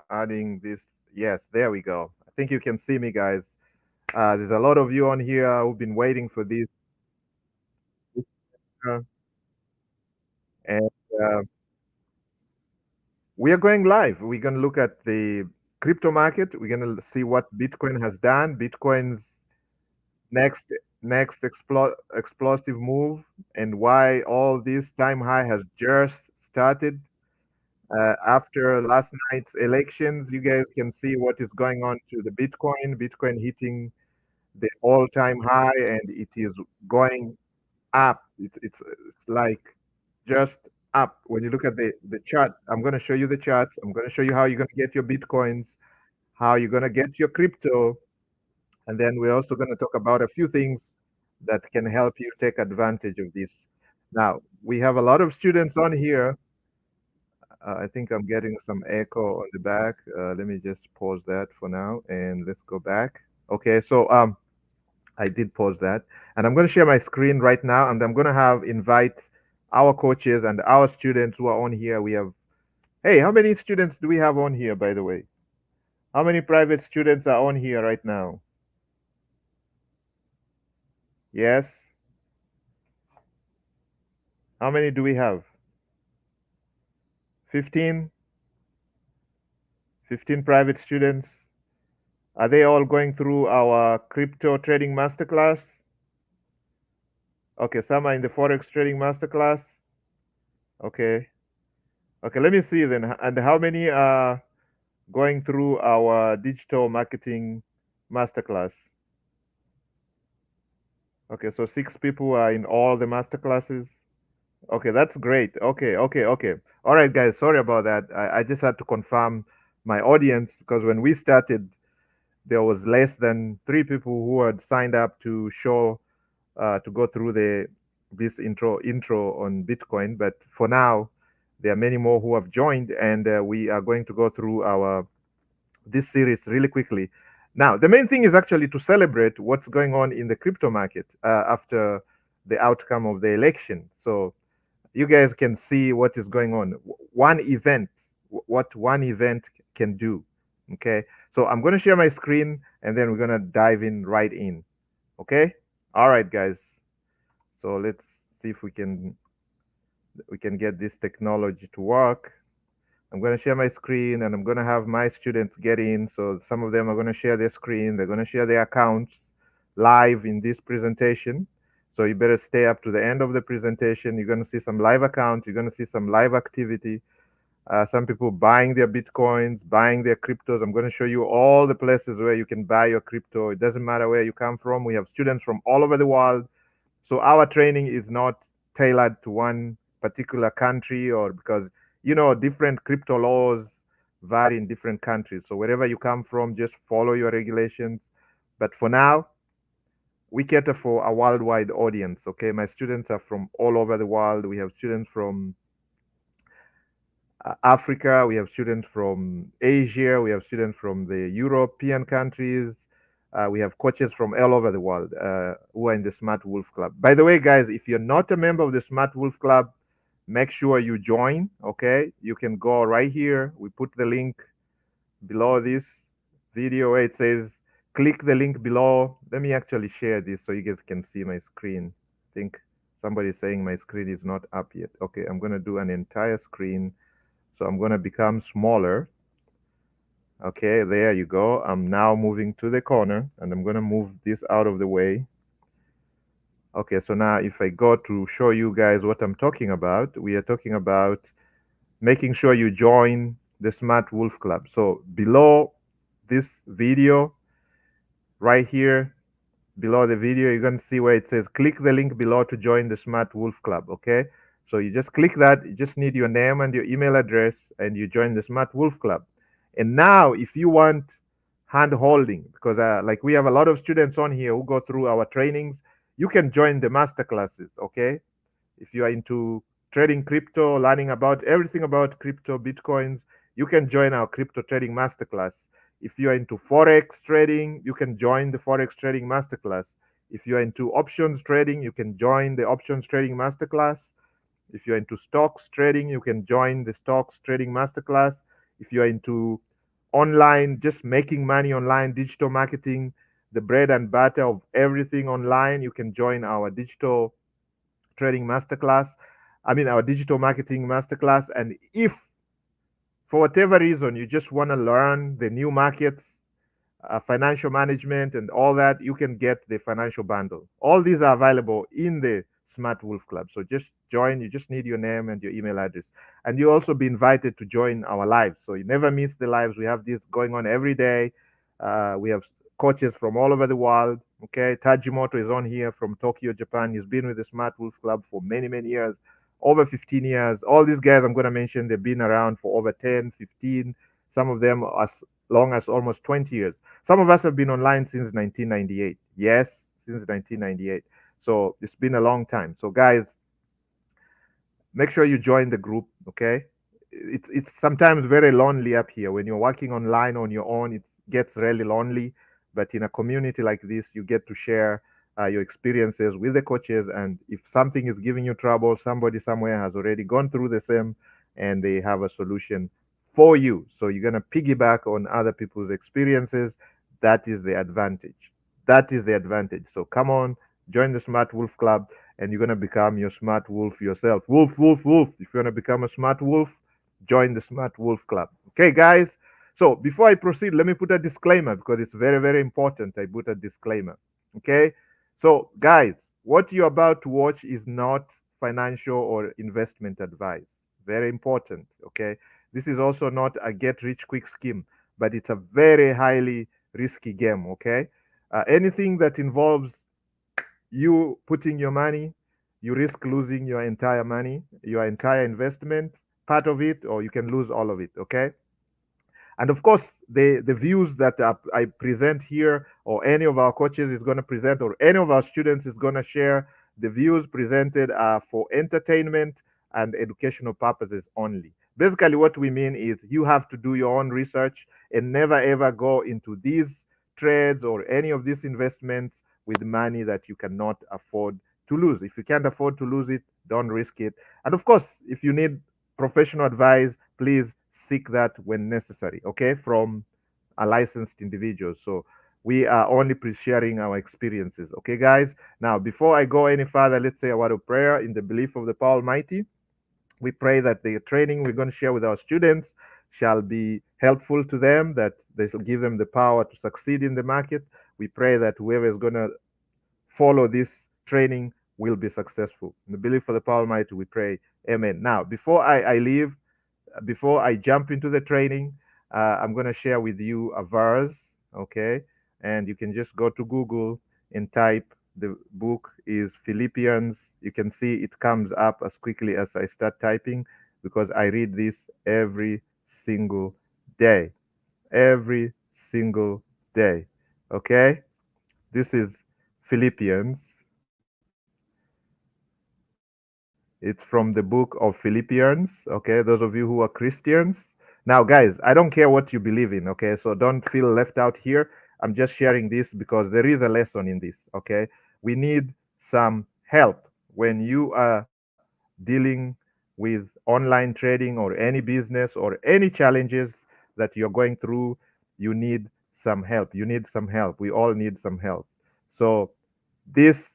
adding this. Yes, there we go. I think you can see me, guys. There's a lot of you on here who've been waiting for this uh, and uh, we are going live. We're going to look at the crypto market. We're going to see what Bitcoin has done, Bitcoin's next explosive move, and why all this time high has just started. After last night's elections, you guys can see what is going on to the Bitcoin. Bitcoin hitting the all-time high, and it is going up. It's like just up. When you look at the chart, I'm going to show you the charts. I'm going to show you how you're going to get your Bitcoins, how you're going to get your crypto, and then we're also going to talk about a few things that can help you take advantage of this. Now, we have a lot of students on here. I think I'm getting some echo on the back. Let me just pause that for now and let's go back. Okay, so I did pause that. And I'm going to share my screen right now and I'm going to have invite our coaches and our students who are on here. We have, hey, how many students do we have on here, by the way? How many private students are on here right now? Yes. How many do we have? 15? 15 private students. Are they all going through our crypto trading masterclass? Okay, some are in the forex trading masterclass. Okay. Okay, let me see then. And how many are going through our digital marketing masterclass? Okay, so 6 people are in all the masterclasses. Okay, that's great. Okay, okay, okay. All right, guys, sorry about that. I just had to confirm my audience because when we started, there was less than 3 people who had signed up to show to go through the this intro on Bitcoin. But for now, there are many more who have joined, and we are going to go through our this series really quickly. Now, the main thing is actually to celebrate what's going on in the crypto market after the outcome of the election. So you guys can see what is going on. One event, what one event can do. Okay, so I'm going to share my screen, and then we're going to dive in right in. Okay, all right, guys. So let's see if we can get this technology to work. I'm going to share my screen and I'm going to have my students get in. So some of them are going to share their screen. They're going to share their accounts live in this presentation. So you better stay up to the end of the presentation. You're going to see some live accounts. You're going to see some live activity. Some people buying their Bitcoins, buying their cryptos. I'm going to show you all the places where you can buy your crypto. It doesn't matter where you come from. We have students from all over the world. So our training is not tailored to one particular country or because, different crypto laws vary in different countries. So wherever you come from, just follow your regulations. But for now, we cater for a worldwide audience. Okay. My students are from all over the world. We have students from Africa, we have students from Asia, we have students from the European countries, we have coaches from all over the world who are in the Smart Wolf Club. By the way, guys, if you're not a member of the Smart Wolf Club, make sure you join. Okay, you can go right here. We put the link below this video where it says click the link below. Let me actually share this so you guys can see my screen. I think somebody's saying my screen is not up yet. Okay, I'm gonna do an entire screen. So I'm going to become smaller. Okay, there you go. I'm now moving to the corner and I'm going to move this out of the way. Okay, so now if I go to show you guys what I'm talking about, we are talking about making sure you join the Smart Wolf Club. So below this video, right here, below the video, you're going to see where it says click the link below to join the Smart Wolf Club. Okay, so you just click that. You just need your name and your email address, and you join the Smart Wolf Club. And now, if you want hand holding, because like we have a lot of students on here who go through our trainings, you can join the master classes. Okay, if you are into trading crypto, learning about everything about crypto, bitcoins, you can join our crypto trading masterclass. If you are into forex trading, you can join the forex trading masterclass. If you are into options trading, you can join the options trading masterclass. If you're into stocks trading, you can join the stocks trading masterclass. If you're into online, just making money online, digital marketing, the bread and butter of everything online, you can join our digital trading masterclass. I mean, our digital marketing masterclass. And if for whatever reason you just want to learn the new markets, financial management, and all that, you can get the financial bundle. All these are available in the Smart Wolf Club. So just join. You just need your name and your email address. And you also be invited to join our lives. So you never miss the lives. We have this going on every day. We have coaches from all over the world. Okay. Tajimoto is on here from Tokyo, Japan. He's been with the Smart Wolf Club for many, many years, over 15 years. All these guys I'm going to mention, they've been around for over 10, 15, some of them as long as almost 20 years. Some of us have been online since 1998. Yes, since 1998. So it's been a long time. So guys, make sure you join the group. Okay, it's sometimes very lonely up here when you're working online on your own. It gets really lonely, but in a community like this, you get to share your experiences with the coaches. And if something is giving you trouble, somebody somewhere has already gone through the same, and they have a solution for you. So you're gonna piggyback on other people's experiences. That is the advantage. That is the advantage. So come on, join the Smart Wolf Club, and you're gonna become your smart wolf yourself. Wolf, wolf, wolf. If you wanna become a smart wolf, join the Smart Wolf Club. Okay, guys. So before I proceed, let me put a disclaimer because it's very, very important. I put a disclaimer. Okay. So, guys, what you're about to watch is not financial or investment advice. Very important. Okay. This is also not a get rich quick scheme, but it's a very highly risky game. Okay. Anything that involves you putting your money, you risk losing your entire money, your entire investment, part of it, or you can lose all of it. Okay. And of course, the views that I present here, or any of our coaches is going to present, or any of our students is going to share, the views presented are for entertainment and educational purposes only. Basically, what we mean is you have to do your own research and never ever go into these trades or any of these investments with money that you cannot afford to lose. If you can't afford to lose it, don't risk it. And of course, if you need professional advice, please seek that when necessary, okay, from a licensed individual. So we are only sharing our experiences, okay, guys? Now, before I go any further, let's say a word of prayer in the belief of the power Almighty. We pray that the training we're going to share with our students shall be helpful to them, that they shall give them the power to succeed in the market. We pray that whoever is going to follow this training will be successful. In the belief of the power Almighty, we pray. Amen. Now, before I leave, before I jump into the training, I'm going to share with you a verse, okay? And you can just go to Google and type the book is Philippians. You can see it comes up as quickly as I start typing because I read this every single day. Every single day, okay? This is Philippians. It's from the book of Philippians, okay? Those of you who are Christians. Now, guys, I don't care what you believe in, okay? So don't feel left out here. I'm just sharing this because there is a lesson in this, okay? We need some help when you are dealing with online trading or any business or any challenges that you're going through. You need some help. You need some help. We all need some help. So, this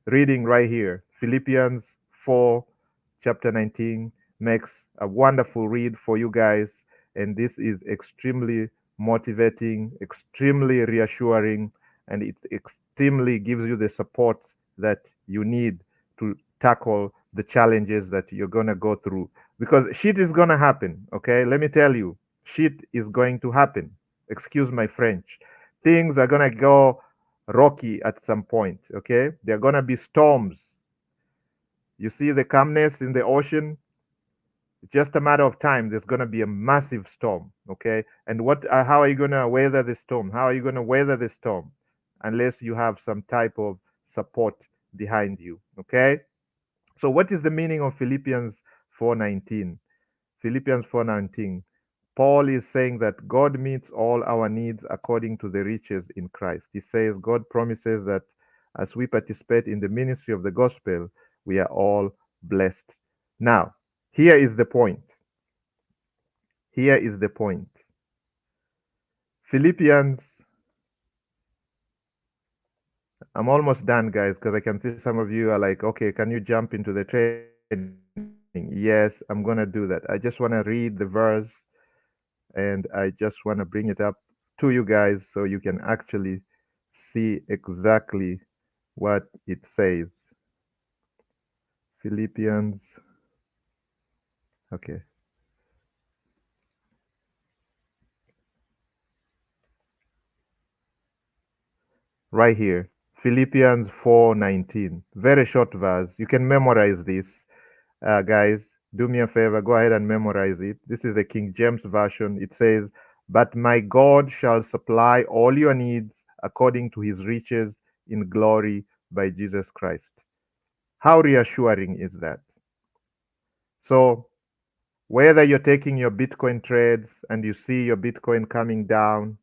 reading right here, Philippians 4, chapter 19, makes a wonderful read for you guys. And this is extremely motivating, extremely reassuring, and it extremely gives you the support that you need to tackle the challenges that you're going to go through. Because shit is going to happen, okay? Let me tell you, shit is going to happen. Excuse my French. Things are going to go rocky at some point, okay? There are going to be storms. You see the calmness in the ocean? It's just a matter of time. There's going to be a massive storm, okay? And how are you going to weather the storm? How are you going to weather the storm? Unless you have some type of support behind you, okay? So what is the meaning of Philippians 4:19? Philippians 4:19. Paul is saying that God meets all our needs according to the riches in Christ. He says God promises that as we participate in the ministry of the gospel, we are all blessed. Now, here is the point. Here is the point. Philippians, I'm almost done, guys, because I can see some of you are like, okay, can you jump into the training? Yes, I'm going to do that. I just want to read the verse and I just want to bring it up to you guys so you can actually see exactly what it says. Philippians, okay, right here. Philippians 4:19. Very short verse. You can memorize this. Guys, do me a favor, go ahead and memorize it. This is the King James Version. It says, "But my God shall supply all your needs according to his riches in glory by Jesus Christ." How reassuring is that? So, whether you're taking your Bitcoin trades and you see your Bitcoin coming down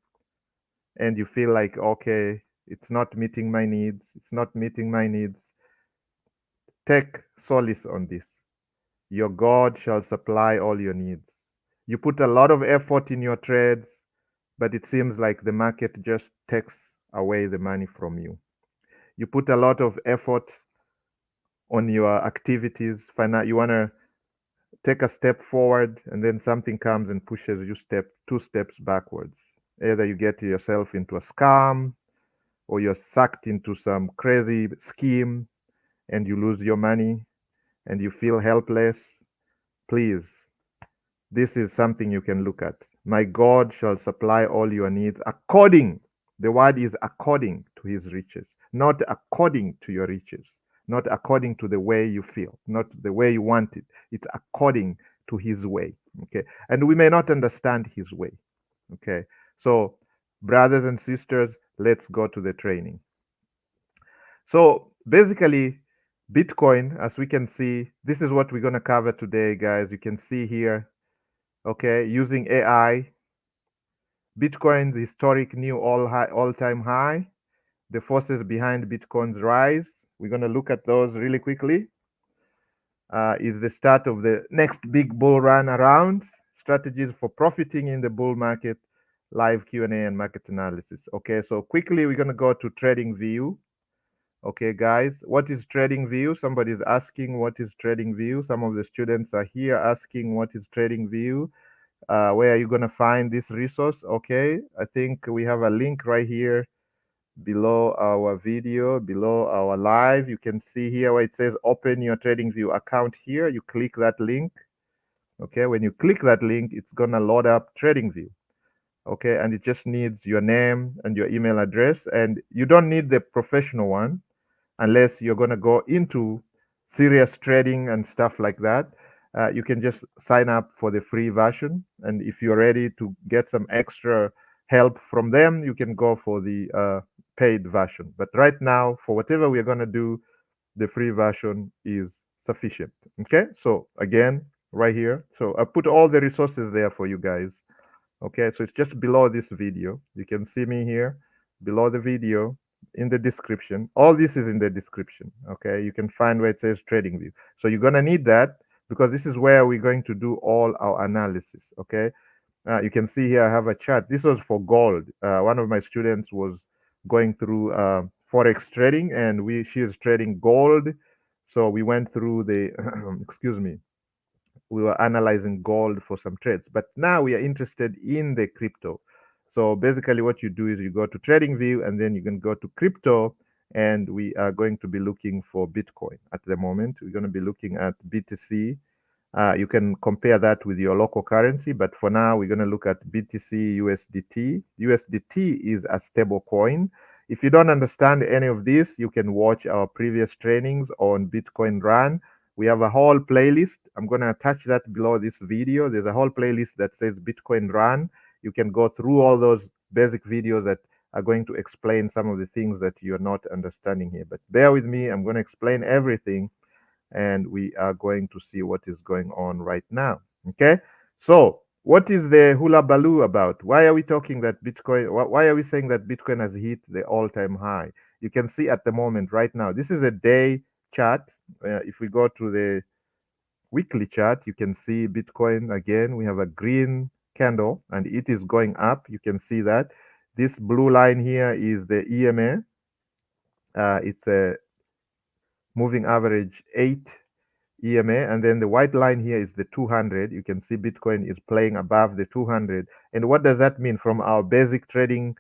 and you feel like, okay, it's not meeting my needs, it's not meeting my needs, take solace on this. Your God shall supply all your needs. You put a lot of effort in your trades, but it seems like the market just takes away the money from you. You put a lot of effort on your activities. You want to take a step forward, and then something comes and pushes you two steps backwards. Either you get yourself into a scam, or you're sucked into some crazy scheme, and you lose your money, and you feel helpless. Please, this is something you can look at. My God shall supply all your needs according, the word is according to his riches, not according to your riches, not according to the way you feel, not the way you want it. It's according to his way. Okay. And we may not understand his way. Okay. So, brothers and sisters, let's go to the training. So, basically, Bitcoin, as we can see, this is what we're going to cover today, guys. You can see here, okay, using AI, Bitcoin's historic new all-time high, the forces behind Bitcoin's rise. We're going to look at those really quickly. Is the start of the next big bull run around, strategies for profiting in the bull market, live Q&A and market analysis. Okay, so quickly we're going to go to trading view. Okay, guys, what is trading view? Somebody's asking what is trading view. Some of the students are here asking what is trading view. Where are you going to find this resource? Okay, I think we have a link right here below our video, below our live. You can see here where it says open your TradingView account here. You click that link. Okay, when you click that link, it's going to load up TradingView. Okay, and it just needs your name and your email address. And you don't need the professional one unless you're going to go into serious trading and stuff like that. You can just sign up for the free version. And if you're ready to get some extra help from them, you can go for the paid version. But right now, for whatever we're going to do, the free version is sufficient. Okay, so again, right here. So I put all the resources there for you guys. Okay, so it's just below this video. You can see me here below the video in the description. All this is in the description. Okay, you can find where it says trading view. So you're going to need that because this is where we're going to do all our analysis. Okay, you can see here I have a chart. This was for gold. One of my students was going through forex trading, and she is trading gold. So we went through the excuse me, we were analyzing gold for some trades, but now we are interested in the crypto. So basically what you do is you go to TradingView and then you can go to crypto, and we are going to be looking for Bitcoin at the moment. We're going to be looking at BTC. You can compare that with your local currency, but for now we're going to look at BTC USDT. USDT is a stable coin. If you don't understand any of this, you can watch our previous trainings on Bitcoin Run. We have a whole playlist. I'm going to attach that below this video. There's a whole playlist that says Bitcoin Run. You can go through all those basic videos that are going to explain some of the things that you're not understanding here. But bear with me. I'm going to explain everything, and we are going to see what is going on right now. Okay, so what is the hula baloo about? Why are we talking that Bitcoin? Why are we saying that Bitcoin has hit the all-time high? You can see at the moment right now, this is a day chart. If we go to the weekly chart, you can see Bitcoin again. We have a green candle, and it is going up. You can see that. This blue line here is the EMA. It's a moving average 8 EMA, and then the white line here is the 200. You can see Bitcoin is playing above the 200. And what does that mean? From our uh, basic trading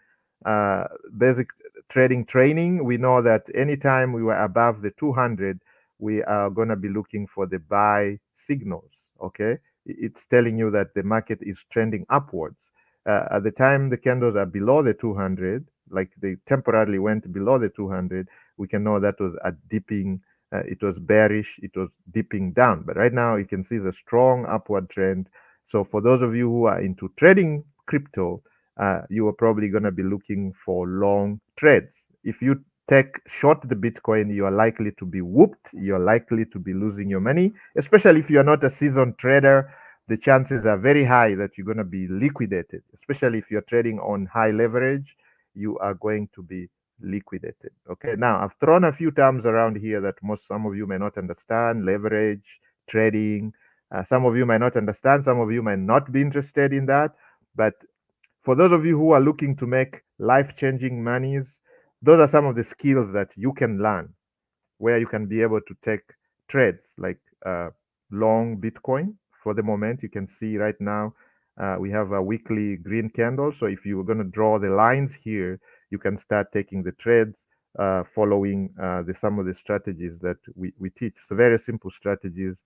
training, we know that anytime we were above the 200, we are going to be looking for the buy signals. Okay, it's telling you that the market is trending upwards. At the time the candles are below the 200, like they temporarily went below the 200, we can know that was a dipping, it was bearish, it was dipping down. But right now you can see the strong upward trend. So for those of you who are into trading crypto, you are probably going to be looking for long trades. If you take short the Bitcoin, you are likely to be whooped. You're likely to be losing your money, especially if you are not a seasoned trader. The chances are very high that you're going to be liquidated, especially if you're trading on high leverage. You are going to be liquidated. Okay, now I've thrown a few terms around here that some of you may not understand: leverage, trading. Some of you might not understand, some of you might not be interested in that. But for those of you who are looking to make life-changing monies, those are some of the skills that you can learn, where you can be able to take trades like long Bitcoin. For the moment, you can see right now we have a weekly green candle. So if you're going to draw the lines here, you can start taking the trades following some of the strategies that we teach. It's very simple strategies.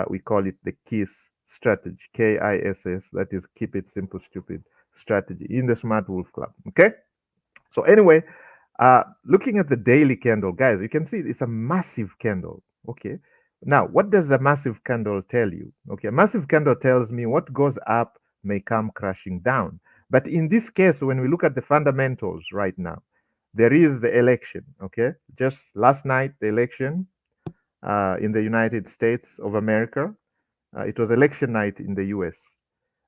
We call it the KISS strategy, KISS. That is keep it simple, stupid strategy in the Smart Wolf Club. Okay. So anyway, looking at the daily candle, guys, you can see it's a massive candle. Okay. Now, what does a massive candle tell you? Okay, a massive candle tells me what goes up may come crashing down. But in this case, when we look at the fundamentals right now, there is the election. Okay, just last night, the election in the United States of America. It was election night in the US,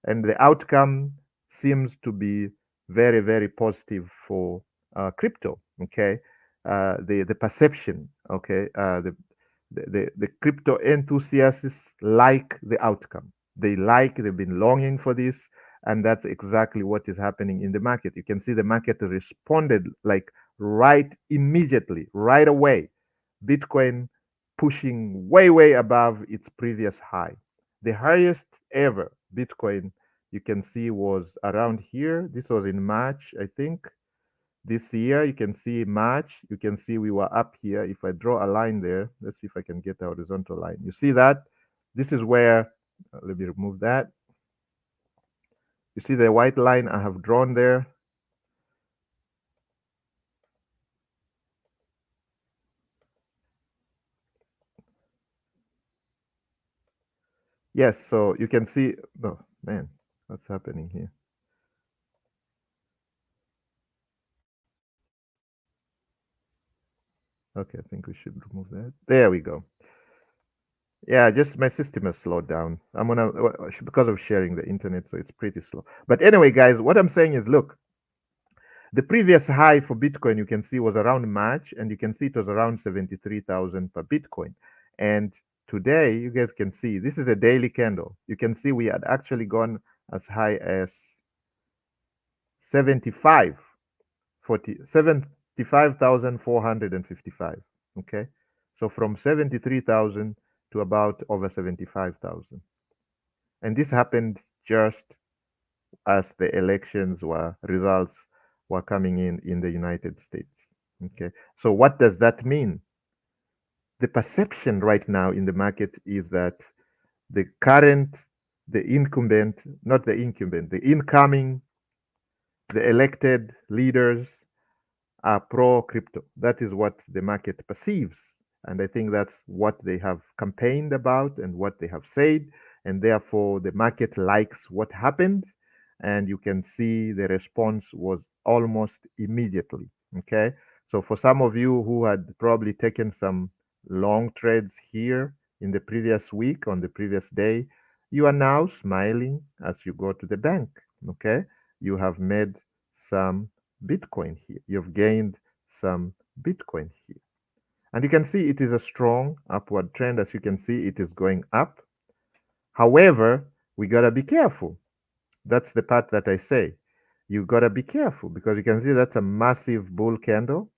and the outcome seems to be very, very positive for crypto. Okay, the perception. Okay, the crypto enthusiasts like the outcome. They've been longing for this, and that's exactly what is happening in the market. You can see the market responded like right immediately, right away. Bitcoin pushing way, way above its previous high. The highest ever Bitcoin you can see was around here. This was in March, I think. This year, you can see March, you can see we were up here. If I draw a line there, let's see if I can get a horizontal line. You see that? This is where, let me remove that. You see the white line I have drawn there? Yes, so you can see, oh man, what's happening here? Okay, I think we should remove that. There we go. Yeah, just my system has slowed down. I'm gonna because of sharing the internet, so it's pretty slow. But anyway, guys, what I'm saying is, look, the previous high for Bitcoin you can see was around March, and you can see it was around 73,000 per Bitcoin. And today, you guys can see this is a daily candle. You can see we had actually gone as high as 75, 75,455. Okay, so from 73,000 to about over 75,000. And this happened just as the elections were results were coming in the United States. Okay, so what does that mean? The perception right now in the market is that the current, the incumbent, not the incumbent, the incoming, the elected leaders are pro crypto. That is what the market perceives. And I think that's what they have campaigned about and what they have said. And therefore, the market likes what happened. And you can see the response was almost immediately. Okay. So, for some of you who had probably taken some long trades here in the previous week, on the previous day, you are now smiling as you go to the bank. Okay. You have made some Bitcoin here. You've gained some Bitcoin here. And you can see it is a strong upward trend. As you can see, it is going up. However, we got to be careful. That's the part that I say. You got to be careful because you can see that's a massive bull candle.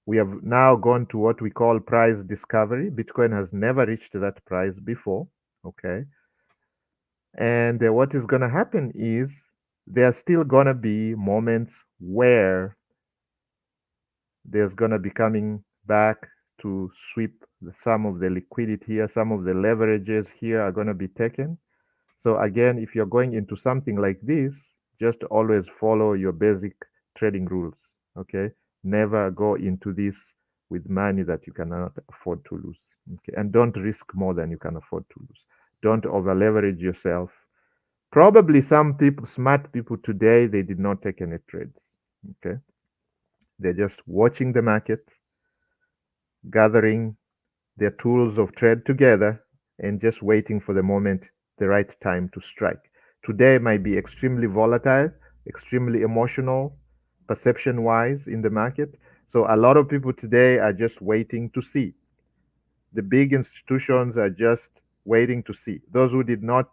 We have now gone to what we call price discovery. Bitcoin has never reached that price before. Okay. And what is going to happen is there are still going to be moments where there's going to be coming back to sweep some of the liquidity here, some of the leverages here are going to be taken. So again, if you're going into something like this, just always follow your basic trading rules. Okay, never go into this with money that you cannot afford to lose. Okay, and don't risk more than you can afford to lose. Don't over leverage yourself. Probably some people, smart people today, they did not take any trades. Okay, they're just watching the market, gathering their tools of trade together, and just waiting for the moment, the right time to strike. Today might be extremely volatile, extremely emotional, perception wise in the market. So a lot of people today are just waiting to see. The big institutions are just waiting to see. Those who did not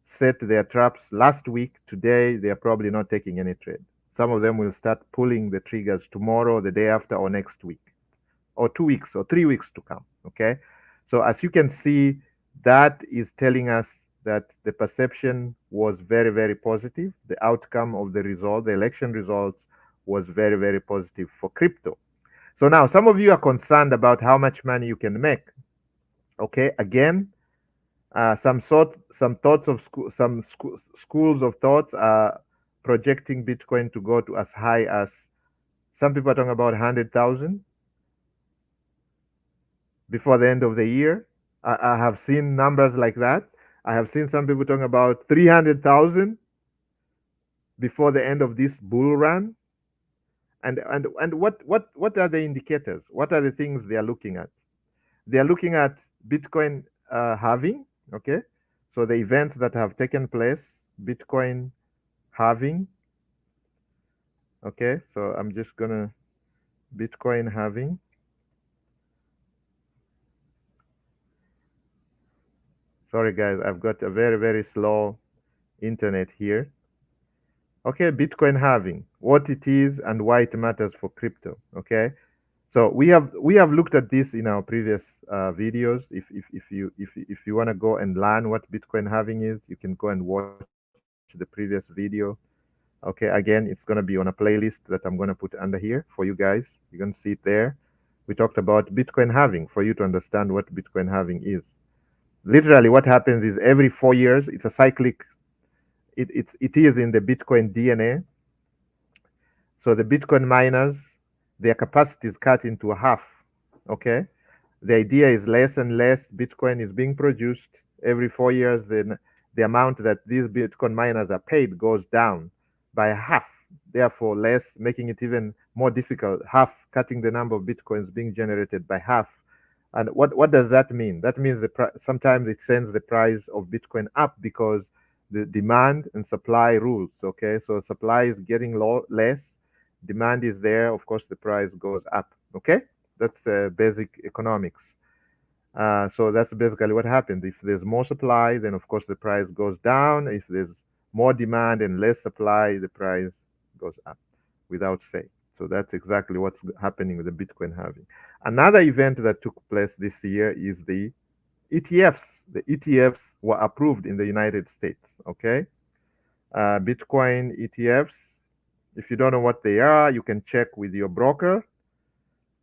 set their traps last week, today, they are probably not taking any trade. Some of them will start pulling the triggers tomorrow, the day after, or next week, or 2 weeks, or 3 weeks to come. Okay. So as you can see, that is telling us that the perception was very, very positive. The outcome of the result, the election results, was very, very positive for crypto. So now some of you are concerned about how much money you can make. Okay, again, some thoughts of schools of thoughts are projecting Bitcoin to go to as high as, some people are talking about 100,000 before the end of the year. I have seen numbers like that. I have seen some people talking about 300,000 before the end of this bull run. And what are the indicators? What are the things they are looking at? They are looking at Bitcoin halving. Okay, so the events that have taken place, Bitcoin halving. Okay, so I'm just gonna Bitcoin halving. Sorry guys, I've got a very, very slow internet here. Okay, Bitcoin halving, what it is and why it matters for crypto. Okay, so we have looked at this in our previous videos. If you want to go and learn what Bitcoin halving is, you can go and watch the previous video. Okay, again, it's going to be on a playlist that I'm going to put under here for you guys. You're going to see it there. We talked about Bitcoin halving for you to understand what Bitcoin halving is. Literally, what happens is every 4 years, it's a cyclic. It is in the Bitcoin DNA. So the Bitcoin miners, their capacity is cut into half. Okay, the idea is less and less Bitcoin is being produced every 4 years. Then the amount that these Bitcoin miners are paid goes down by half. Therefore, less, making it even more difficult. Half, cutting the number of Bitcoins being generated by half. And what does that mean? That means sometimes it sends the price of Bitcoin up because the demand and supply rules. Okay, so supply is getting less, demand is there. Of course, the price goes up. Okay, that's basic economics. So that's basically what happens. If there's more supply, then of course the price goes down. If there's more demand and less supply, the price goes up without say. So that's exactly what's happening with the Bitcoin halving. Another event that took place this year is the ETFs. The ETFs were approved in the United States. Okay, Bitcoin ETFs. If you don't know what they are, you can check with your broker,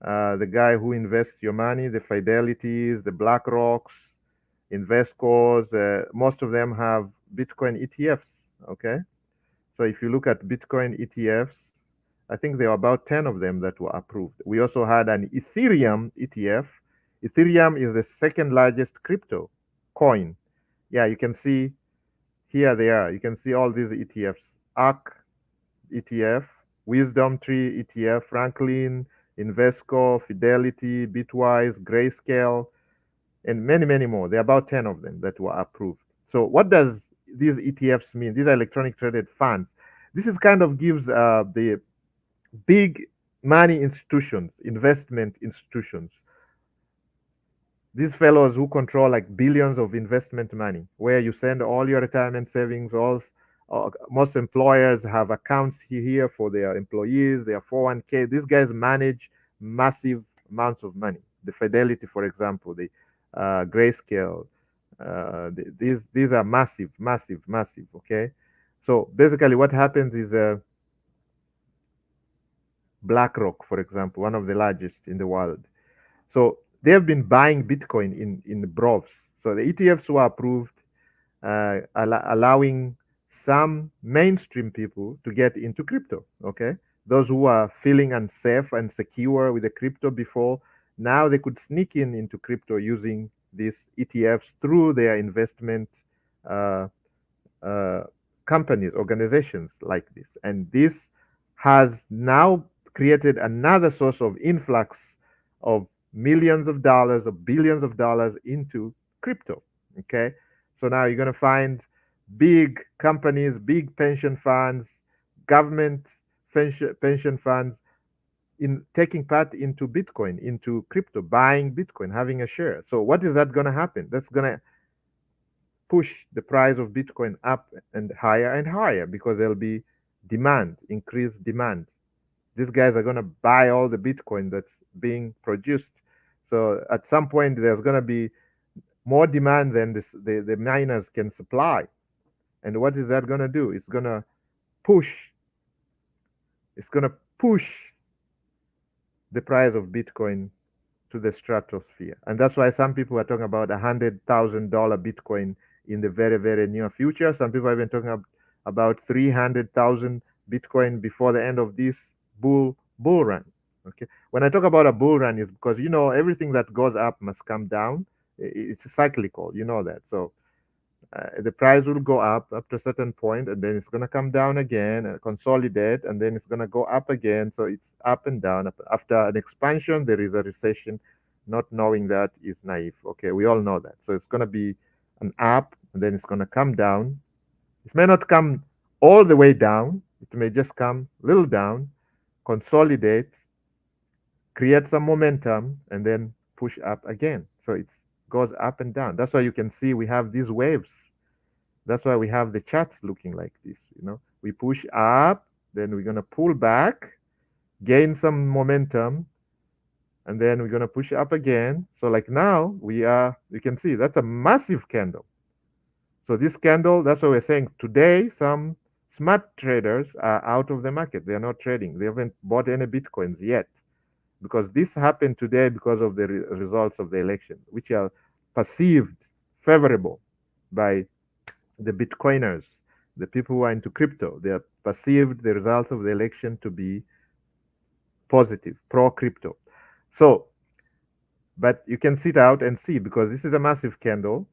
the guy who invests your money, the Fidelities, the BlackRocks, Investcores. Most of them have Bitcoin ETFs. Okay, so if you look at Bitcoin ETFs, I think there are about 10 of them that were approved. We also had an Ethereum ETF. Ethereum is the second largest crypto coin. Yeah, you can see here they are. You can see all these ETFs. ARK ETF, Wisdom Tree ETF, Franklin, Invesco, Fidelity, Bitwise, Grayscale, and many, many more. There are about 10 of them that were approved. So what does these ETFs mean? These are electronic traded funds. This is kind of gives the big money institutions, investment institutions, these fellows who control like billions of investment money, where you send all your retirement savings, Most employers have accounts here for their employees, their 401k. These guys manage massive amounts of money. The Fidelity, for example, the Grayscale, these are massive, massive, massive. Okay, so basically, what happens is BlackRock, for example, one of the largest in the world. So they have been buying Bitcoin in the BROVs. So the ETFs were approved, allowing some mainstream people to get into crypto. Okay, those who are feeling unsafe and secure with the crypto before, now they could sneak into crypto using these ETFs through their investment uh, uh, companies, organizations like this. And this has now created another source of influx of millions of dollars or billions of dollars into crypto. Okay. So now you're going to find big companies, big pension funds, government pension funds in taking part into Bitcoin, into crypto, buying Bitcoin, having a share. So what is that going to happen? That's going to push the price of Bitcoin up and higher because there'll be demand, increased demand. These guys are going to buy all the Bitcoin that's being produced. So at some point, there's going to be more demand than the miners can supply. And what is that going to do? Push, it's going to push the price of Bitcoin to the stratosphere. And that's why some people are talking about $100,000 Bitcoin in the very, very near future. Some people are even talking about 300,000 Bitcoin before the end of this bull run. Okay. When I talk about a bull run, is because everything that goes up must come down. It's cyclical, you know that. So the price will go up to a certain point, and then it's going to come down again and consolidate, and then it's going to go up again. So it's up and down. After an expansion, there is a recession. Not knowing that is naive. Okay, we all know that. So it's going to be an up, and then it's going to come down. It may not come all the way down. It may just come a little down, consolidate, create some momentum, and then push up again. So it goes up and down. That's why you can see we have these waves. That's why we have the charts looking like this. We push up, then we're going to pull back, gain some momentum, and then we're going to push up again. So like now you can see that's a massive candle. So this candle, that's what we're saying. Today, some smart traders are out of the market. They are not trading. They haven't bought any Bitcoins yet because this happened today because of the results of the election, which are perceived favorable by the Bitcoiners, the people who are into crypto. They have perceived the results of the election to be positive, pro crypto. So, but you can sit out and see because this is a massive candle.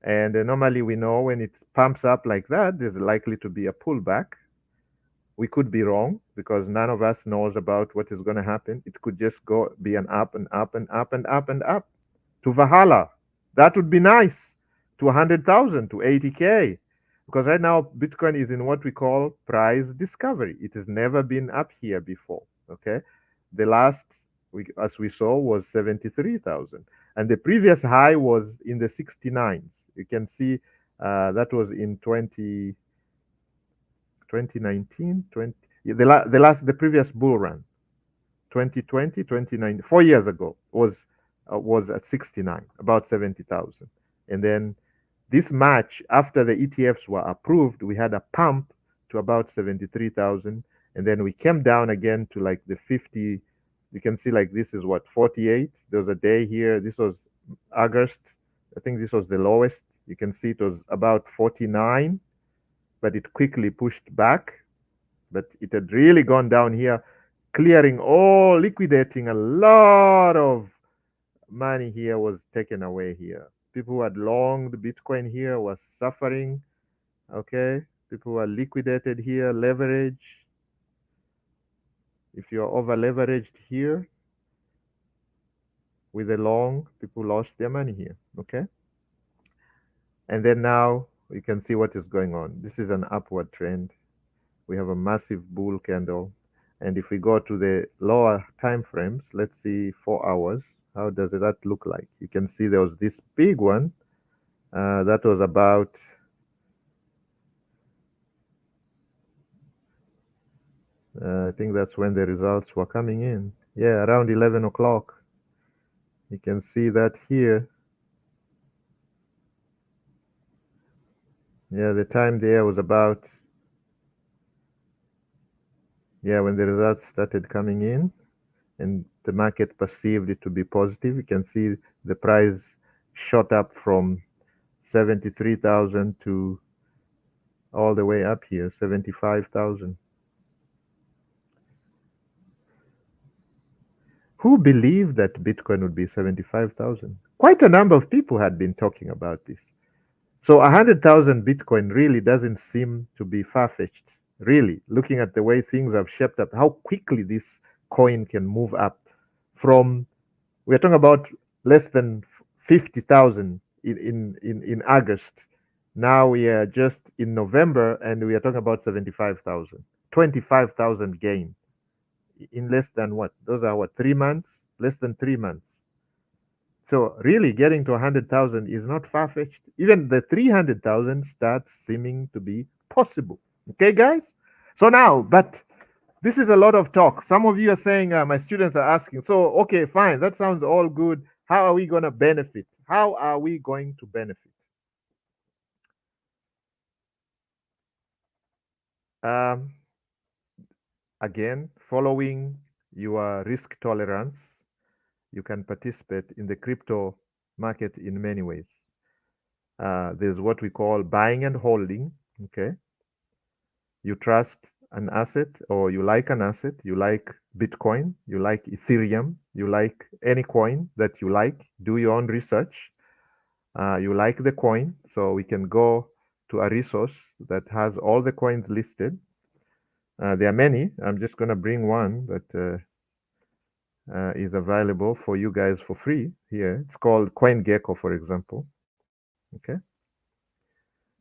And normally we know when it pumps up like that, there's likely to be a pullback. We could be wrong because none of us knows about what is going to happen. It could just be an up and up and up and up and up to Valhalla. That would be nice, to 100,000, to 80K. Because right now, Bitcoin is in what we call price discovery. It has never been up here before. Okay. The last, as we saw, was 73,000. And the previous high was in the 69s. You can see that was in 2019, the previous bull run, 2020, 2019, 4 years ago, was at 69, about 70,000. And then this March, after the ETFs were approved, we had a pump to about 73,000. And then we came down again to like the 50. You can see like this is what, 48. There was a day here. This was August. I think this was the lowest. You can see it was about 49, but it quickly pushed back. But it had really gone down here, liquidating a lot of money here was taken away here. People who had longed Bitcoin here was suffering. Okay. People who are liquidated here, leverage. If you're over leveraged here with a long, people lost their money here. Okay. And then now you can see what is going on. This is an upward trend. We have a massive bull candle. And if we go to the lower time frames, let's see 4 hours. How does that look like? You can see there was this big one that was about I think that's when the results were coming in. Yeah, around 11 o'clock. You can see that here. Yeah, the time there was about, yeah, when the results started coming in and the market perceived it to be positive. You can see the price shot up from 73,000 to all the way up here, 75,000. Who believed that Bitcoin would be 75,000? Quite a number of people had been talking about this. So 100,000 Bitcoin really doesn't seem to be far-fetched. Really, looking at the way things have shaped up, how quickly this coin can move up from, we're talking about less than 50,000 in August. Now we are just in November and we are talking about 75,000, 25,000 gain in less than what? Those are what, 3 months? Less than 3 months. So really getting to 100,000 is not far-fetched. Even the 300,000 starts seeming to be possible. Okay, guys? So now, but this is a lot of talk. Some of you are saying, my students are asking, so, okay, fine, that sounds all good. How are we going to benefit? How are we going to benefit? Um, Again, following your risk tolerance, you can participate in the crypto market in many ways. There's what we call buying and holding. Okay. You trust an asset or you like an asset, you like Bitcoin, you like Ethereum, you like any coin that you like, do your own research. You like the coin, so we can go to a resource that has all the coins listed. There are many. I'm just going to bring one that is available for you guys for free here. It's called CoinGecko, for example. Okay.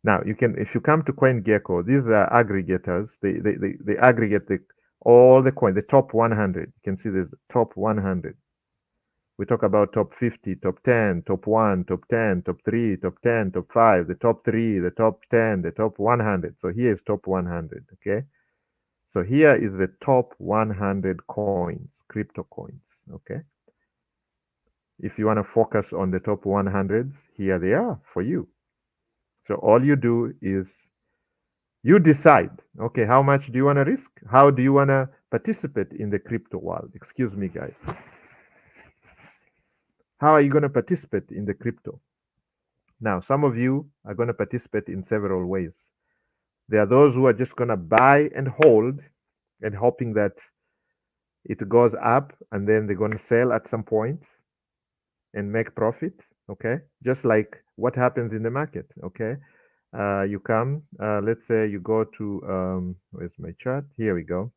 Now you can, if you come to CoinGecko, these are aggregators. They aggregate all the coin, the top 100. You can see there's top 100. We talk about top 50, top 10, top 1, top 10, top 3, top 10, top 5, the top 3, the top 10, the top 100. So here is top 100, okay? So here is the top 100 coins, crypto coins, okay? If you want to focus on the top 100s, here they are for you. So all you do is you decide, okay, how much do you want to risk? How do you want to participate in the crypto world? Excuse me, guys. How are you going to participate in the crypto? Now, some of you are going to participate in several ways. There are those who are just going to buy and hold and hoping that it goes up and then they're going to sell at some point and make profit. Okay. Just like what happens in the market. Okay. You come, let's say you go to, where's my chart? Here we go.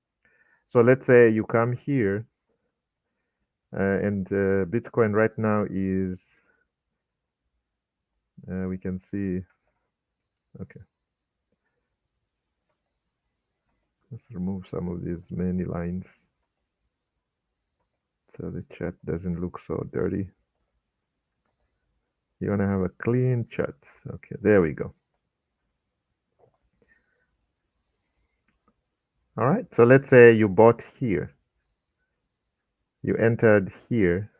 So let's say you come here and Bitcoin right now is, we can see, okay. Let's remove some of these many lines so the chat doesn't look so dirty. You want to have a clean chat. Okay, there we go. All right, so let's say you bought here. You entered here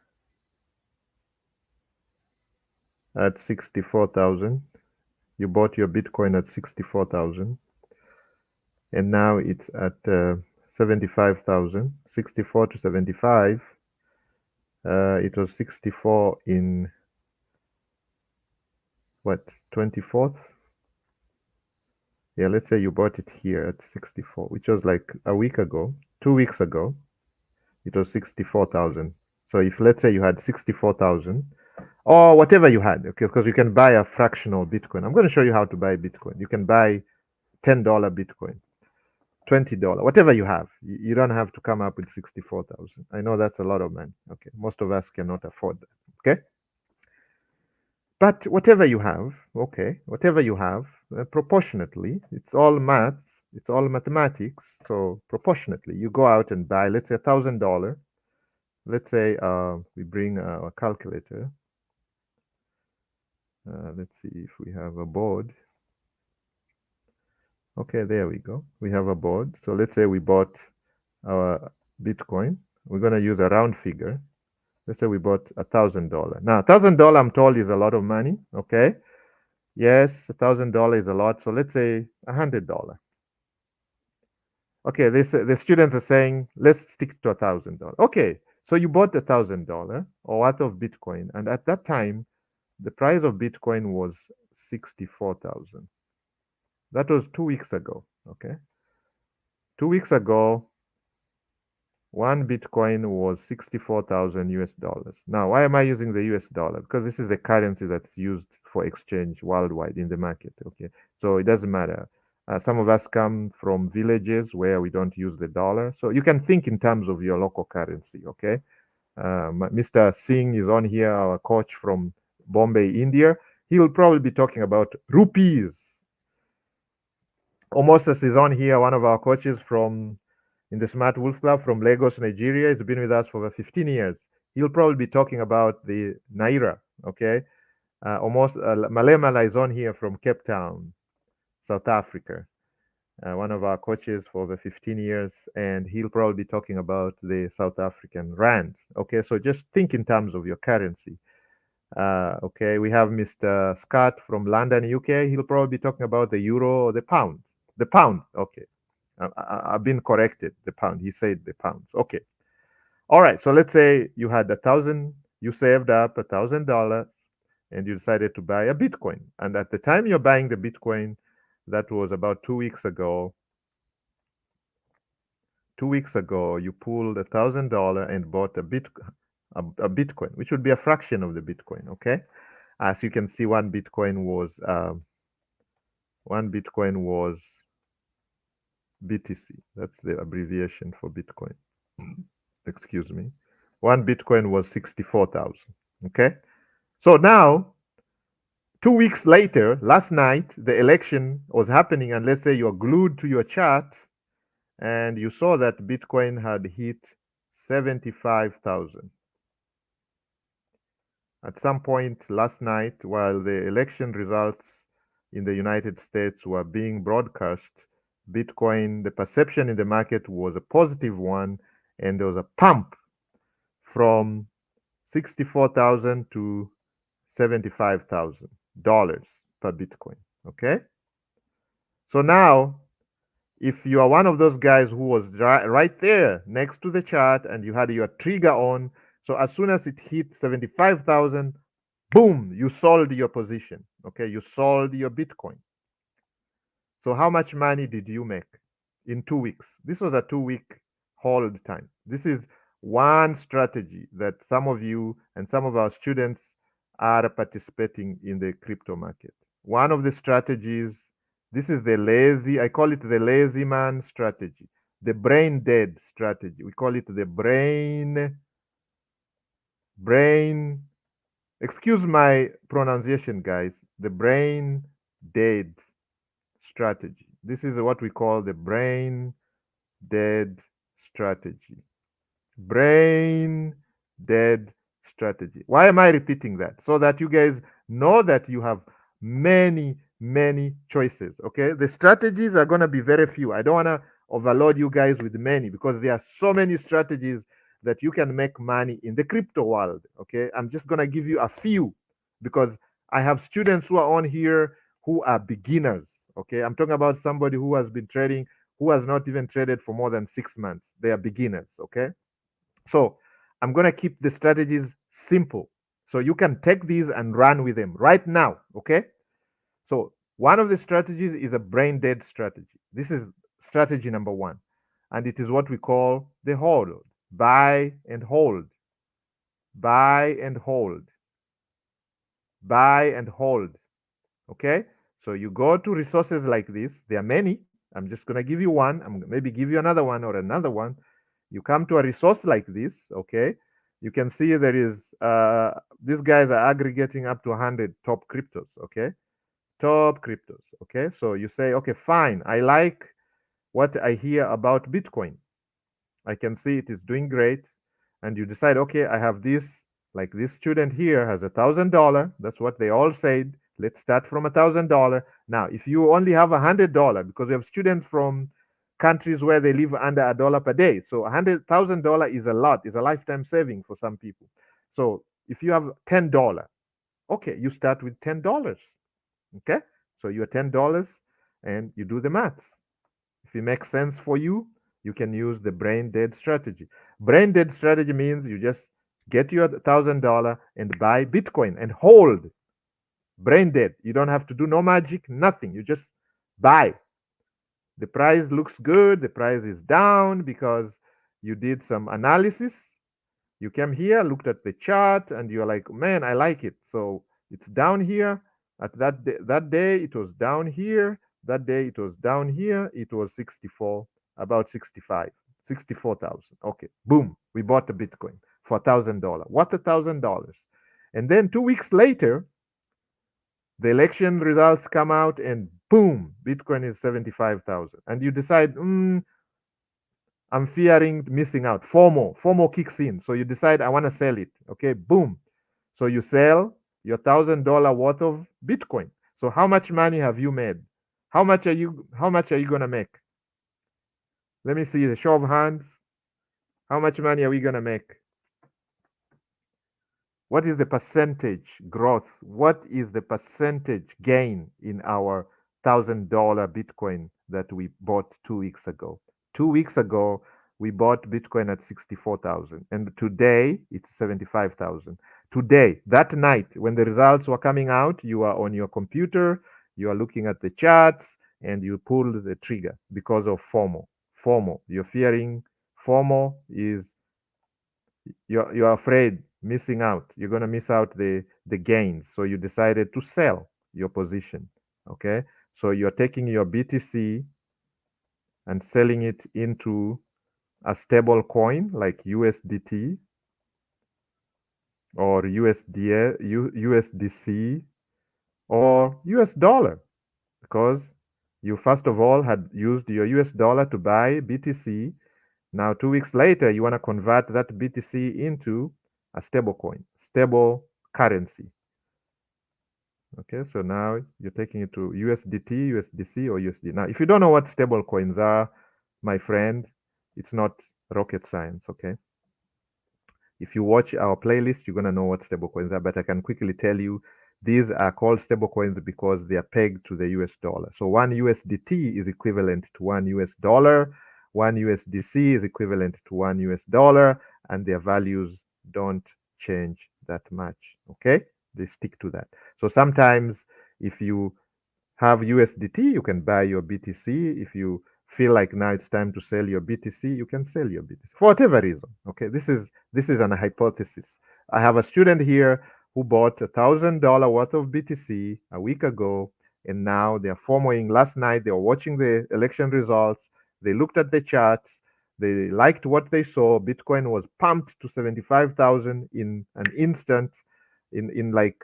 at 64,000. You bought your Bitcoin at 64,000. And now it's at 75,000. 64 to 75. It was 64 in what, 24th? Yeah, let's say you bought it here at 64, which was like a week ago, 2 weeks ago. It was 64,000. So if let's say you had 64,000 or whatever you had, okay, because you can buy a fractional Bitcoin. I'm going to show you how to buy Bitcoin. You can buy $10 Bitcoin, $20, whatever you have. You don't have to come up with 64,000. I know that's a lot of money. Okay, most of us cannot afford that. Okay, but whatever you have, okay, whatever you have, proportionately, it's all maths, it's all mathematics. So proportionately, you go out and buy, let's say $1,000. Let's say we bring a calculator. Let's see if we have a board. Okay, there we go. We have a board. So let's say we bought our Bitcoin. We're going to use a round figure. Let's say we bought $1,000. Now, $1,000, I'm told, is a lot of money. Okay. Yes, $1,000 is a lot. So let's say $100. Okay, the students are saying let's stick to $1,000. Okay, so you bought $1,000 or worth of Bitcoin, and at that time, the price of Bitcoin was 64,000. That was 2 weeks ago. Okay, 2 weeks ago, one Bitcoin was 64,000 US dollars. Now, why am I using the US dollar? Because this is the currency that's used for exchange worldwide in the market. Okay, so it doesn't matter. Some of us come from villages where we don't use the dollar. So you can think in terms of your local currency. Okay, Mr. Singh is on here, our coach from Bombay, India. He will probably be talking about rupees. Omosas is on here, one of our coaches from in the Smart Wolf Club from Lagos, Nigeria. He's been with us for over 15 years. He'll probably be talking about the Naira, okay? Malemala is on here from Cape Town, South Africa. One of our coaches for over 15 years, and he'll probably be talking about the South African rand. Okay, so just think in terms of your currency. Okay, we have Mr. Scott from London, UK. He'll probably be talking about the euro or the pound. The pound, okay. I've been corrected. The pound. He said the pounds. Okay. All right. So let's say you had 1,000. You saved up $1,000, and you decided to buy a Bitcoin. And at the time you're buying the Bitcoin, that was about 2 weeks ago. 2 weeks ago, you pulled $1,000 and bought a Bitcoin, which would be a fraction of the Bitcoin. Okay. As you can see, one Bitcoin was BTC. That's the abbreviation for Bitcoin. Excuse me. One Bitcoin was 64,000. Okay. So now, 2 weeks later, last night, the election was happening, and let's say you're glued to your chart and you saw that Bitcoin had hit 75,000. At some point last night, while the election results in the United States were being broadcast, Bitcoin, the perception in the market was a positive one, and there was a pump from 64,000 to $75,000 per Bitcoin. Okay. So now, if you are one of those guys who was right there next to the chart and you had your trigger on, so as soon as it hit 75,000, boom, you sold your position. Okay. You sold your Bitcoin. So how much money did you make in 2 weeks? This was a 2 week hold time. This is one strategy that some of you and some of our students are participating in the crypto market. One of the strategies, this is I call it the lazy man strategy, the brain dead strategy. We call it the excuse my pronunciation, guys, the brain dead strategy. This is what we call the brain dead strategy. Brain dead strategy. Why am I repeating that? So that you guys know that you have many choices. Okay. The strategies are going to be very few. I don't want to overload you guys with many because there are so many strategies that you can make money in the crypto world. Okay. I'm just going to give you a few because I have students who are on here who are beginners. Okay. I'm talking about somebody who has been trading, who has not even traded for more than 6 months. They are beginners. Okay. So I'm going to keep the strategies simple. So you can take these and run with them right now. Okay. So one of the strategies is a brain dead strategy. This is strategy number one. And it is what we call the hold. Buy and hold. Buy and hold. Buy and hold. Okay. So you go to resources like this. There are many. I'm just going to give you one. I'm maybe give you another one or another one. You come to a resource like this, okay? You can see there is, these guys are aggregating up to 100 top cryptos, okay? Top cryptos, okay? So you say, okay, fine. I like what I hear about Bitcoin. I can see it is doing great. And you decide, okay, I have this, like this student here has $1,000. That's what they all said. Let's start from $1,000. Now, if you only have $100, because we have students from countries where they live under $1 per day. So $100,000 is a lot. It's a lifetime saving for some people. So if you have $10, okay, you start with $10. Okay, so you're $10 and you do the maths. If it makes sense for you, you can use the brain dead strategy. Brain dead strategy means you just get your $1,000 and buy Bitcoin and hold. Brain dead. You don't have to do no magic, nothing. You just buy. The price looks good, the price is down because you did some analysis. You came here, looked at the chart, and you're like, man, I like it. So it's down here. At that day, it was down here. That day, it was down here. It was 64, about 65, 64,000. Okay, boom, we bought the Bitcoin for $1,000. What $1,000? And then 2 weeks later, the election results come out, and boom, Bitcoin is 75,000. And you decide, I'm fearing missing out. FOMO kicks in. So you decide, I want to sell it. Okay, boom. So you sell your $1,000 worth of Bitcoin. So how much money have you made? How much are you gonna make? Let me see the show of hands. How much money are we gonna make? What is the percentage growth? What is the percentage gain in our $1,000 Bitcoin that we bought 2 weeks ago? 2 weeks ago, we bought Bitcoin at 64,000, and today it's 75,000. Today, that night, when the results were coming out, you are on your computer, you are looking at the charts, and you pulled the trigger because of FOMO. FOMO, you're fearing. FOMO is you're afraid missing out. You're going to miss out the gains. So you decided to sell your position. Okay. So you're taking your BTC and selling it into a stable coin like USDT or USDC or US dollar, because you first of all had used your US dollar to buy BTC. Now, 2 weeks later, you want to convert that BTC into a stable coin, stable currency. Okay, so now you're taking it to USDT, USDC, or USD. Now, if you don't know what stable coins are, my friend, it's not rocket science, okay? If you watch our playlist, you're going to know what stable coins are, but I can quickly tell you these are called stable coins because they are pegged to the US dollar. So one USDT is equivalent to one US dollar, one USDC is equivalent to one US dollar, and their values don't change that much. Okay, they stick to that. So sometimes if you have USDT, you can buy your BTC. If you feel like now it's time to sell your BTC, you can sell your BTC for whatever reason. Okay, this is an hypothesis. I have a student here who bought $1,000 worth of BTC a week ago, and now they're FOMOing. Last night they were watching the election results. They looked at the charts. They liked what they saw. Bitcoin was pumped to 75,000 in an instant. In like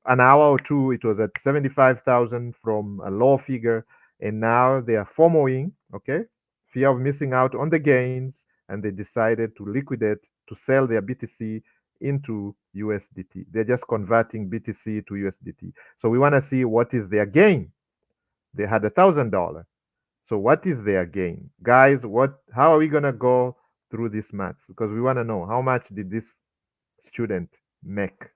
an hour or two, it was at 75,000 from a low figure, and now they are FOMOing, okay, fear of missing out on the gains, and they decided to liquidate, to sell their BTC into USDT. They're just converting BTC to USDT. So we want to see what is their gain. They had $1,000. So what is their gain? Guys, how are we going to go through this maths? Because we want to know how much did this student make?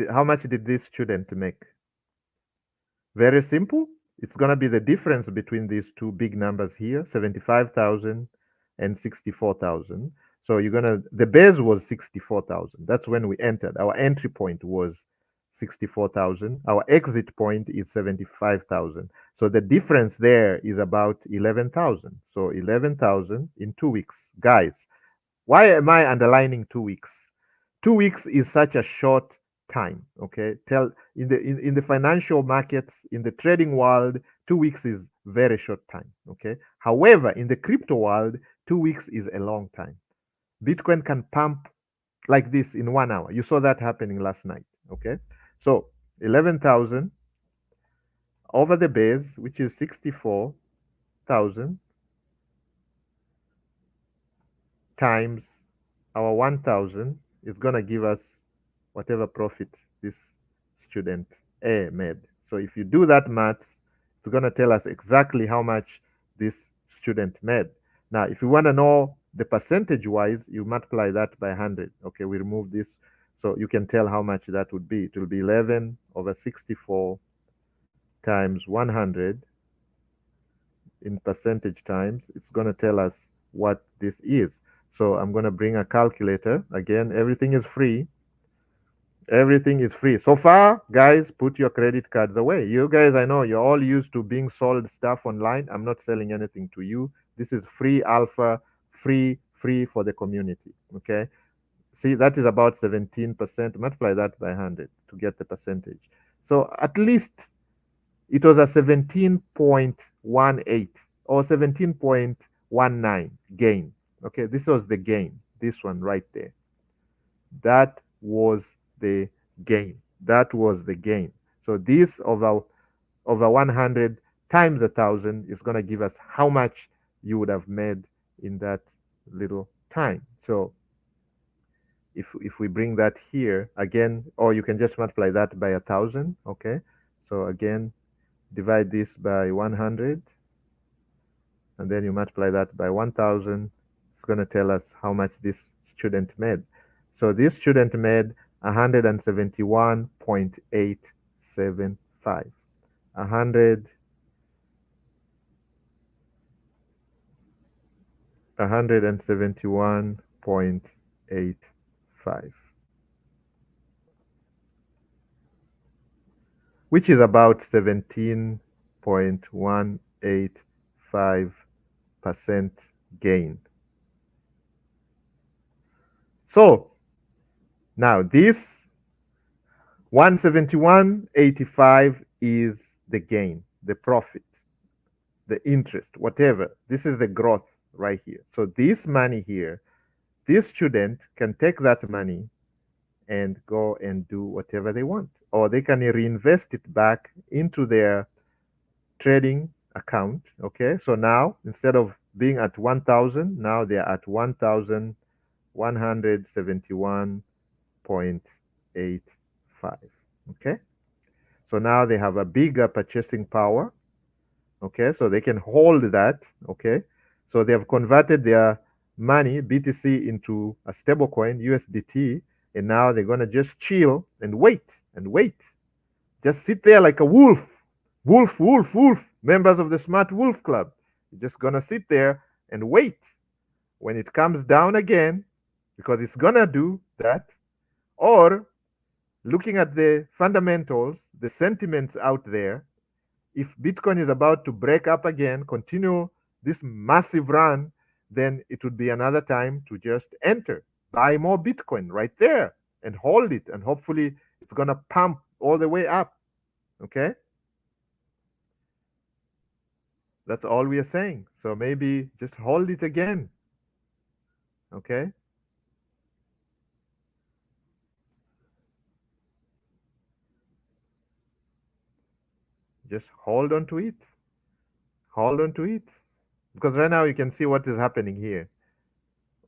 How much did this student make? Very simple. It's going to be the difference between these two big numbers here, 75,000 and 64,000. So the base was 64,000. That's when we entered. Our entry point was 64,000. Our exit point is 75,000. So the difference there is about 11,000. So 11,000 in 2 weeks. Guys, why am I underlining 2 weeks? 2 weeks is such a short time. Okay, in the financial markets, in the trading world, 2 weeks is very short time. Okay, however, in the crypto world, 2 weeks is a long time. Bitcoin can pump like this in 1 hour. You saw that happening last night. Okay, so 11,000 over the base, which is 64,000, times our 1,000 is going to give us whatever profit this student A made. So if you do that maths, it's it's going to tell us exactly how much this student made. Now, if you want to know the percentage wise, you multiply that by 100. Okay, we remove this so you can tell how much that would be. It will be 11 over 64 times 100 in percentage times. It's going to tell us what this is. So I'm going to bring a calculator. Again, everything is free. Everything is free. So far, guys, put your credit cards away. You guys, I know you're all used to being sold stuff online. I'm not selling anything to you. This is free alpha, free for the community. Okay. See, that is about 17%. Multiply that by 100 to get the percentage. So at least it was a 17.18 or 17.19 gain. Okay, this was the gain. This one right there. That was the gain. That was the gain. So this over 100 times 1,000 is going to give us how much you would have made in that little time. So if we bring that here again, or you can just multiply that by 1,000. Okay. So again, divide this by 100, and then you multiply that by 1,000. It's going to tell us how much this student made. So this student made 171.875. 171.85, which is about 17.185% gain. So now this 171.85 is the gain, the profit, the interest, whatever. This is the growth right here. So this money here, this student can take that money and go and do whatever they want, or they can reinvest it back into their trading account. Okay, so now instead of being at 1,000, now they're at 1,171.85. Okay, so now they have a bigger purchasing power. Okay, so they can hold that. Okay, so they have converted their money, BTC, into a stable coin, USDT, and now they're going to just chill and wait and wait. Just sit there like a wolf. Wolf, wolf, wolf. Members of the Smart Wolf Club. You're just going to sit there and wait when it comes down again, because it's going to do that. Or looking at the fundamentals, the sentiments out there, if Bitcoin is about to break up again, continue this massive run, then it would be another time to just enter, buy more Bitcoin right there and hold it. And hopefully it's going to pump all the way up. Okay. That's all we are saying. So maybe just hold it again. Okay. Just hold on to it. Hold on to it. Because right now you can see what is happening here.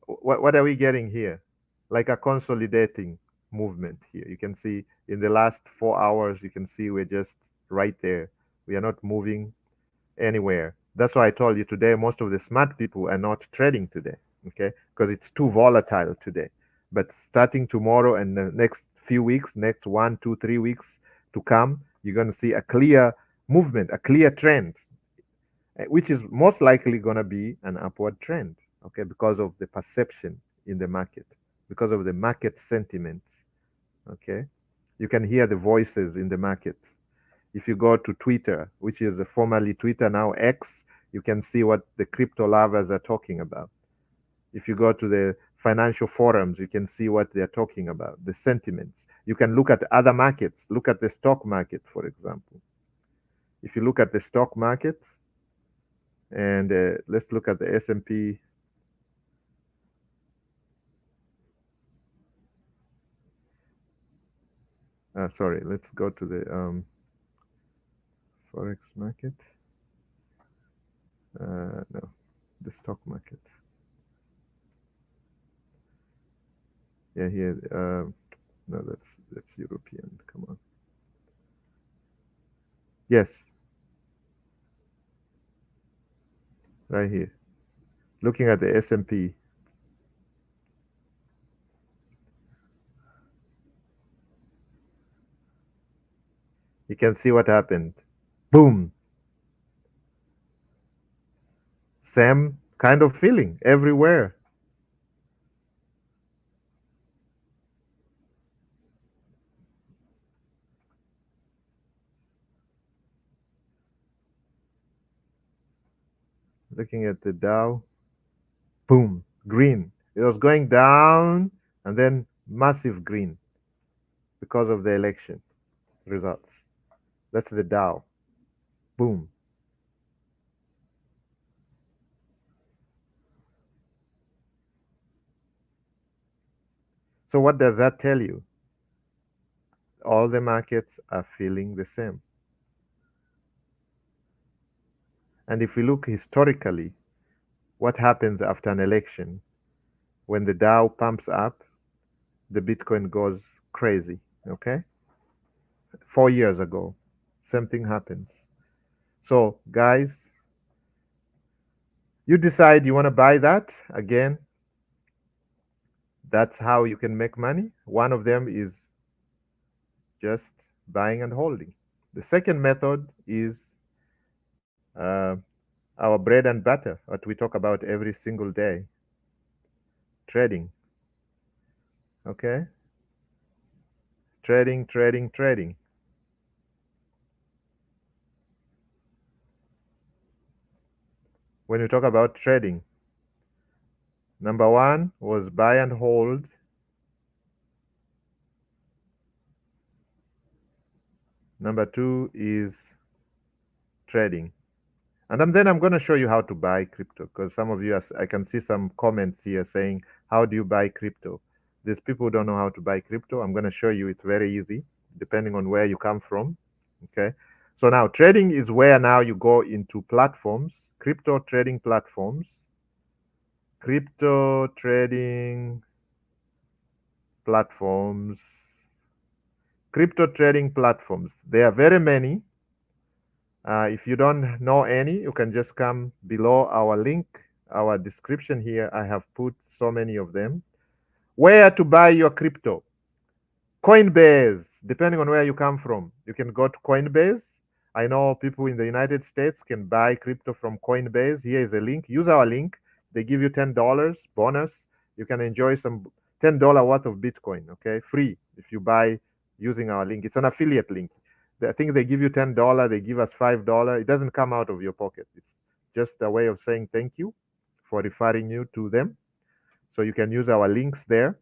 What are we getting here? Like a consolidating movement here. You can see in the last 4 hours, you can see we're just right there. We are not moving anywhere. That's why I told you today, most of the smart people are not trading today. Okay. Because it's too volatile today. But starting tomorrow and the next few weeks, next 1, 2, 3 weeks to come, you're going to see a clear movement, a clear trend, which is most likely going to be an upward trend, okay, because of the perception in the market, because of the market sentiments, okay. You can hear the voices in the market. If you go to Twitter, which is formerly Twitter, now X, you can see what the crypto lovers are talking about. If you go to the financial forums, you can see what they're talking about, the sentiments. You can look at other markets. Look at the stock market, for example. If you look at the stock market, and let's look at the S&P. Sorry, let's go to the Forex market. No, the stock market. Yeah, here. No, that's European. Come on. Yes. right here. Looking at the S&P. You can see what happened. Boom. Same kind of feeling everywhere. Looking at the Dow. Boom. Green. It was going down and then massive green because of the election results. That's the Dow. Boom. So what does that tell you? All the markets are feeling the same. And if we look historically, what happens after an election? When the Dow pumps up, the Bitcoin goes crazy. Okay? 4 years ago, same thing happens. So, guys, you decide you want to buy that. Again, that's how you can make money. One of them is just buying and holding. The second method is uh, our bread and butter, what we talk about every single day, trading. Okay? Trading, trading, trading. When we talk about trading, number one was buy and hold. Number two is trading. And then I'm going to show you how to buy crypto because some of you, I can see some comments here saying, how do you buy crypto? There's people who don't know how to buy crypto. I'm going to show you it's very easy depending on where you come from. Okay. So now trading is where now you go into platforms, crypto trading platforms, crypto trading platforms, crypto trading platforms. There are very many. If you don't know any, you can just come below our link, our description here. I have put so many of them. Where to buy your crypto? Coinbase, depending on where you come from. You can go to Coinbase. I know people in the United States can buy crypto from Coinbase. Here is a link. Use our link. They give you $10 bonus. You can enjoy some $10 worth of Bitcoin, okay? Free if you buy using our link. It's an affiliate link. I think they give you $10, they give us $5. It doesn't come out of your pocket. It's just a way of saying thank you for referring you to them. So you can use our links there.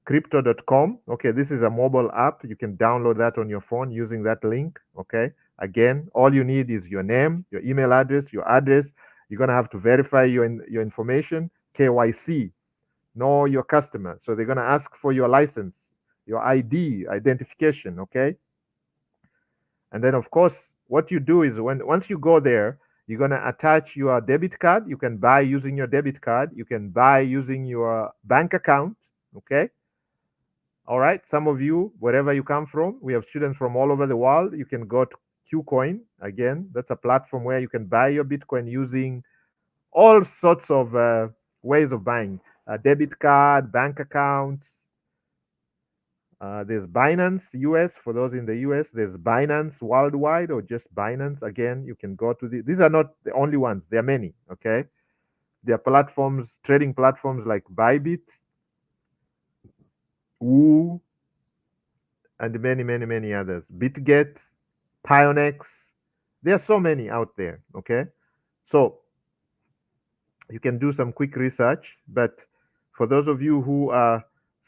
Crypto.com. Okay, this is a mobile app. You can download that on your phone using that link. Okay. Again, all you need is your name, your email address, your address. You're gonna have to verify your information, KYC, know your customer. So they're gonna ask for your license, your ID, identification. Okay. And then of course, what you do is once you go there, you're gonna attach your debit card. You can buy using your debit card. You can buy using your bank account. Okay. All right. Some of you, wherever you come from, we have students from all over the world. You can go to KuCoin. Again, that's a platform where you can buy your Bitcoin using all sorts of ways of buying a debit card, bank accounts. There's Binance US for those in the US. There's Binance worldwide or just Binance. Again, you can go to these are not the only ones. There are many. Okay. There are platforms, trading platforms like Bybit, Woo, and many, many, many others. BitGet, Pionex. There are so many out there. Okay. So you can do some quick research, but for those of you who are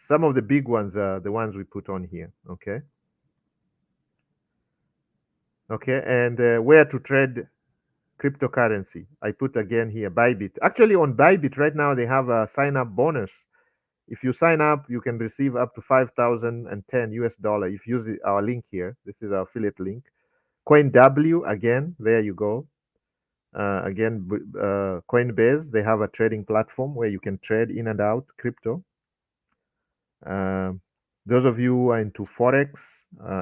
some of the big ones are the ones we put on here. Okay. Okay. And where to trade cryptocurrency. I put again here Bybit. Actually, on Bybit right now, they have a sign up bonus. If you sign up, you can receive up to 5,010 US dollar if you use our link here. This is our affiliate link. CoinW, again, there you go. Coinbase, they have a trading platform where you can trade in and out crypto. Those of you who are into Forex,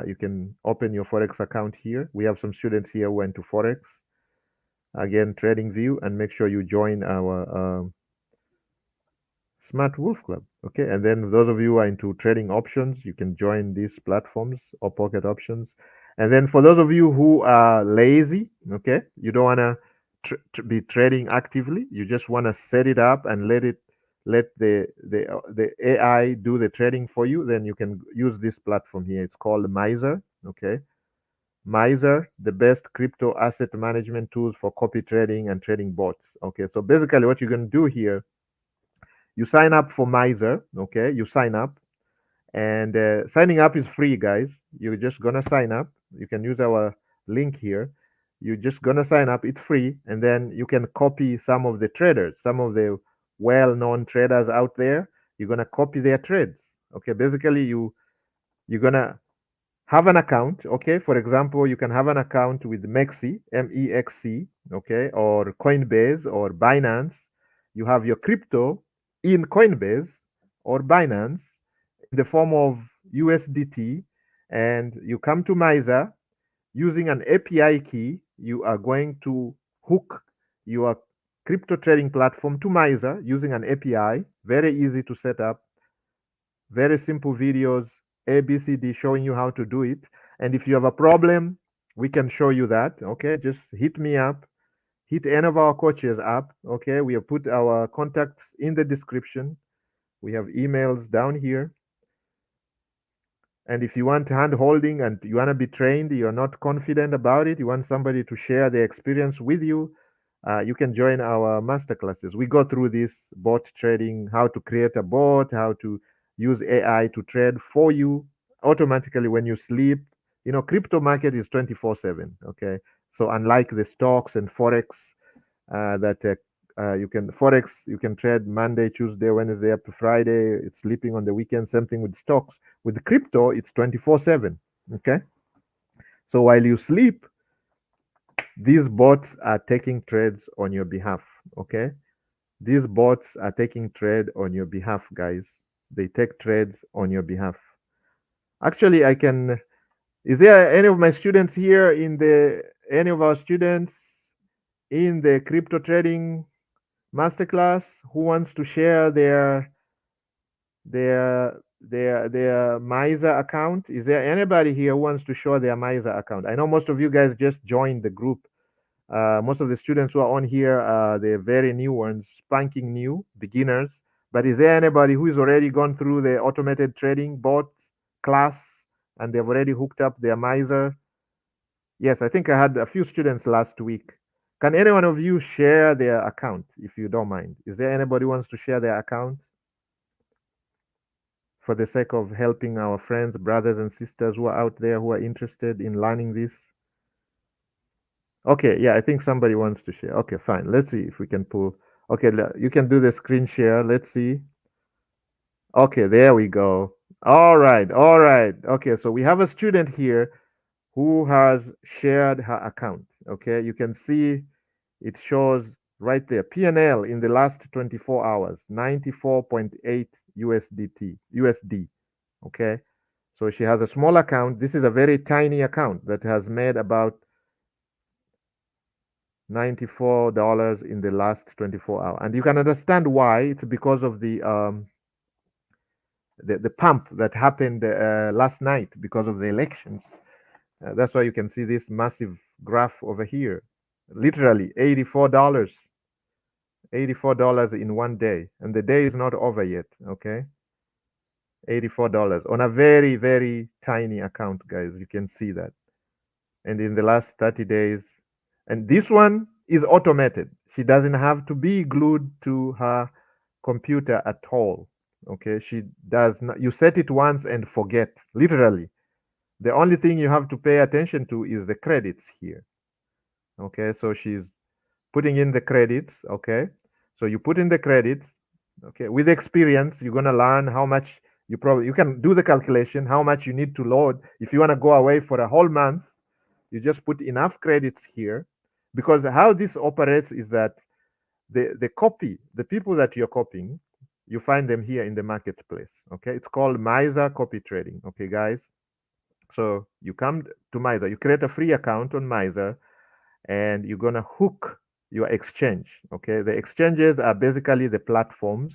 you can open your Forex account here. We have some students here who are into Forex. again, Trading View, and make sure you join our Smart Wolf Club. Okay, and then those of you who are into trading options, you can join these platforms or pocket options. And then for those of you who are lazy, okay, you don't want to be trading actively. You just want to set it up and let the AI do the trading for you. Then you can use this platform here. It's called Mizar. Okay, Mizar, the best crypto asset management tools for copy trading and trading bots. Okay, so basically what you're going to do here, you sign up for Mizar. Okay, you sign up, and signing up is free, guys. You're just gonna sign up. You can use our link here. You're just gonna sign up. It's free, and then you can copy some of the traders, some of the well-known traders out there. You're gonna copy their trades. Okay, basically you're gonna have an account. Okay, for example, you can have an account with Mexi, MEXC, okay, or Coinbase or Binance. You have your crypto in Coinbase or Binance in the form of USDT, and you come to Misa using an API key. You are going to hook your crypto trading platform to Misa using an API. Very easy to set up, very simple videos, ABCD showing you how to do it. And if you have a problem, we can show you that. Okay, just hit me up, hit any of our coaches up. Okay, we have put our contacts in the description. We have emails down here. And if you want hand holding and you want to be trained, you're not confident about it, you want somebody to share their experience with you, you can join our masterclasses. We go through this bot trading, how to create a bot, how to use AI to trade for you automatically when you sleep. You know, crypto market is 24/7. Okay. So unlike the stocks and Forex, that you can Forex, you can trade Monday, Tuesday, Wednesday up to Friday. It's sleeping on the weekend. Same thing with stocks. With crypto, it's 24/7. Okay. So while you sleep, these bots are taking trades on your behalf. Okay. These bots are taking trade on your behalf, guys. They take trades on your behalf. Actually, I can. Is there any of my students here in the any of our students in the crypto trading masterclass who wants to share their Misa account? Is there anybody here who wants to show their Misa account? I know most of you guys just joined the group. Most of the students who are on here, they're very new ones, spanking new, beginners. But is there anybody who has already gone through the automated trading bot class and they've already hooked up their Misa? Yes, I think I had a few students last week. Can any one of you share their account if you don't mind? Is there anybody who wants to share their account for the sake of helping our friends, brothers, and sisters who are out there who are interested in learning this? Okay, yeah, I think somebody wants to share. Okay, fine. Let's see if we can pull. Okay, you can do the screen share. Let's see. Okay, there we go. All right, all right. Okay, so we have a student here who has shared her account. Okay, you can see it shows right there PNL in the last 24 hours, 94.8 USD. Okay, so she has a small account. This is a very tiny account that has made about $94 in the last 24 hours, and you can understand why. It's because of the pump that happened last night because of the elections. That's why you can see this massive graph over here. Literally $84, $84 in one day, and the day is not over yet. Okay, $84 on a very, very tiny account, guys. You can see that. And in the last 30 days, and this one is automated. She doesn't have to be glued to her computer at all. Okay, she does not. You set it once and forget, literally. The only thing you have to pay attention to is the credits here. Okay, so she's putting in the credits. Okay, so you put in the credits. Okay, with experience, you're gonna learn how much you can do the calculation, how much you need to load. If you want to go away for a whole month, you just put enough credits here, because how this operates is that the people that you're copying, you find them here in the marketplace. Okay, it's called Misa copy trading. Okay, guys. So you come to Misa, you create a free account on Misa, and you're gonna hook your exchange. Okay, the exchanges are basically the platforms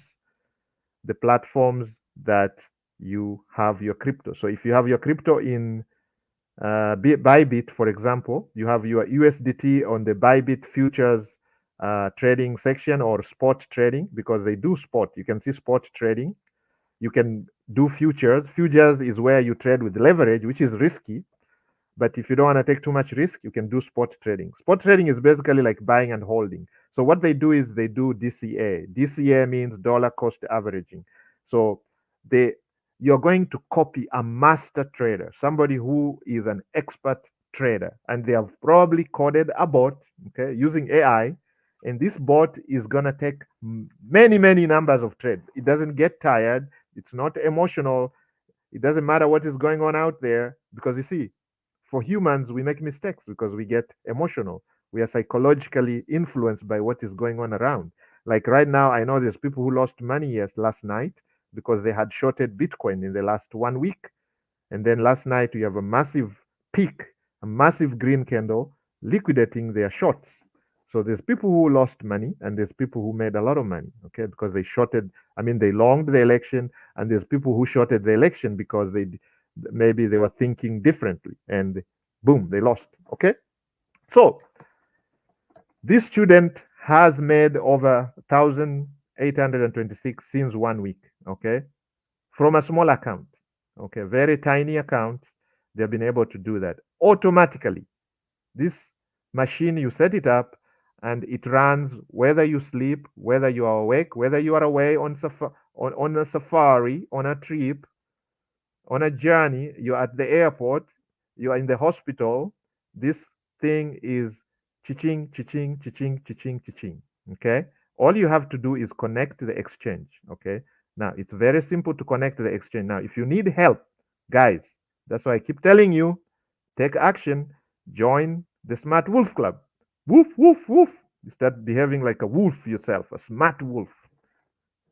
that you have your crypto. So if you have your crypto in Bybit, for example, you have your USDT on the Bybit futures trading section or spot trading, because they do spot. You can see spot trading. You can do futures. Futures is where you trade with leverage, which is risky. But if you don't want to take too much risk, you can do spot trading. Spot trading is basically like buying and holding. So what they do is they do DCA. DCA means dollar cost averaging. So they you're going to copy a master trader, somebody who is an expert trader, and they have probably coded a bot, okay, using AI, and this bot is gonna take many, many numbers of trades. It doesn't get tired. It's not emotional. It doesn't matter what is going on out there, because you see, for humans, we make mistakes because we get emotional. We are psychologically influenced by what is going on around. Like right now, I know there's people who lost money last night because they had shorted Bitcoin in the last 1 week. And then last night, we have a massive peak, a massive green candle liquidating their shorts. So there's people who lost money and there's people who made a lot of money, okay, because they shorted, I mean, they longed the election, and there's people who shorted the election because maybe they were thinking differently, and boom, they lost, okay? So this student has made over 1,826 since 1 week, okay, from a small account, okay, very tiny account. They've been able to do that automatically. This machine, you set it up and it runs whether you sleep, whether you are awake, whether you are away on a safari, on a trip, on a journey, you're at the airport, you are in the hospital. This thing is chiching, chiching, chiching, chiching, chiching. Okay. All you have to do is connect to the exchange. Okay. Now it's very simple to connect to the exchange. Now, if you need help, guys, that's why I keep telling you, take action, join the Smart Wolf Club. Woof, woof, woof. You start behaving like a wolf yourself, a smart wolf.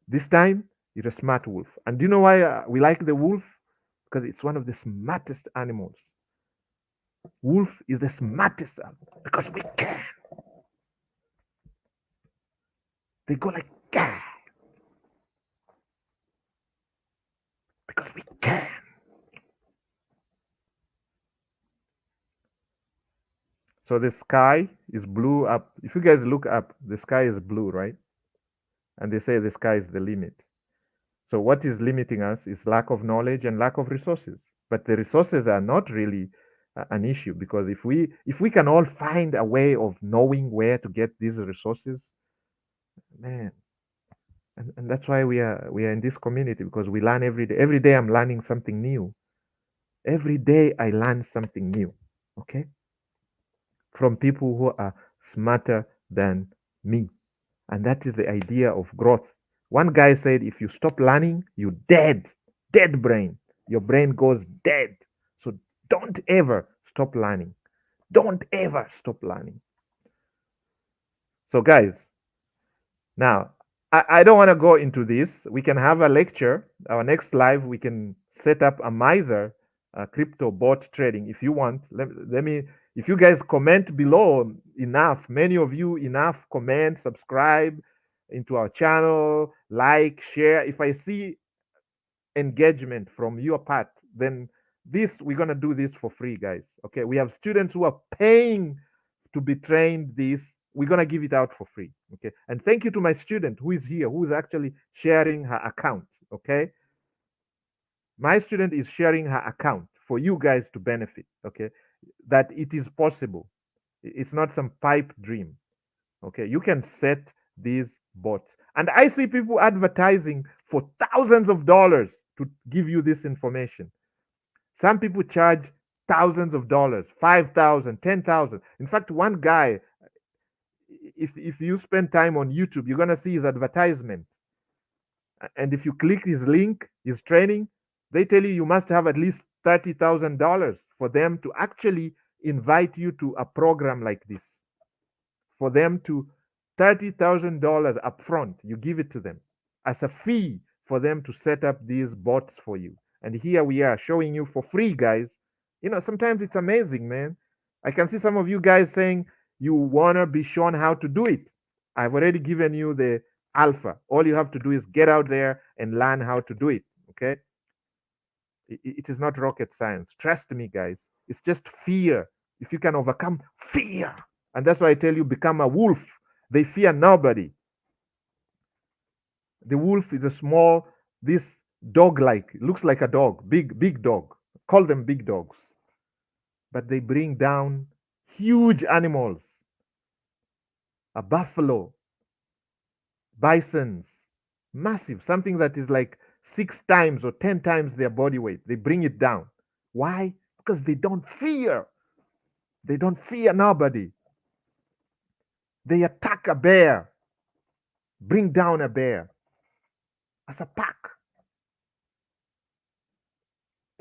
This time, you're a smart wolf. And do you know why we like the wolf? Because it's one of the smartest animals. Wolf is the smartest animal because we can. They go like that because we can. So the sky is blue up. If you guys look up, the sky is blue, right? And they say the sky is the limit. So what is limiting us is lack of knowledge and lack of resources. But the resources are not really an issue, because if we can all find a way of knowing where to get these resources, man, and that's why we are in this community, because we learn every day. Every day I'm learning something new. Every day I learn something new. Okay, from people who are smarter than me, and that is the idea of growth. One guy said, if you stop learning, you dead brain. Your brain goes dead. So don't ever stop learning. Don't ever stop learning. So guys, now I don't want to go into this. We can have a lecture. Our next live, we can set up a Mizar crypto bot trading if you want. Let me, if you guys comment below enough, many of you enough, comment, subscribe into our channel, like, share. If I see engagement from your part, then we're gonna do this for free, guys. Okay, we have students who are paying to be trained this. We're gonna give it out for free. Okay, and thank you to my student who is here, who is actually sharing her account. Okay, my student is sharing her account for you guys to benefit. Okay, that it is possible. It's not some pipe dream. Okay, you can set these bots, and I see people advertising for thousands of dollars to give you this information. Some people charge thousands of dollars, 5,000, 10,000. In fact, one guy, if you spend time on YouTube, you're gonna see his advertisement. And if you click his link, his training, they tell you must have at least $30,000 for them to actually invite you to a program like this. For them to $30,000 upfront, you give it to them as a fee for them to set up these bots for you. And here we are showing you for free, guys. Sometimes it's amazing, man. I can see some of you guys saying, You want to be shown how to do it. I've already given you the alpha. All you have to do is get out there and learn how to do it. Okay? It is not rocket science. Trust me, guys. It's just fear. If you can overcome fear, and that's why I tell you, become a wolf. They fear nobody. The wolf is a small, this dog like, looks like a dog, big dog. Call them big dogs. But they bring down huge animals, a buffalo, bisons, massive, something that is like 6 times or 10 times their body weight. They bring it down. Why? Because they don't fear. They don't fear nobody. They attack a bear, bring down a bear as a pack.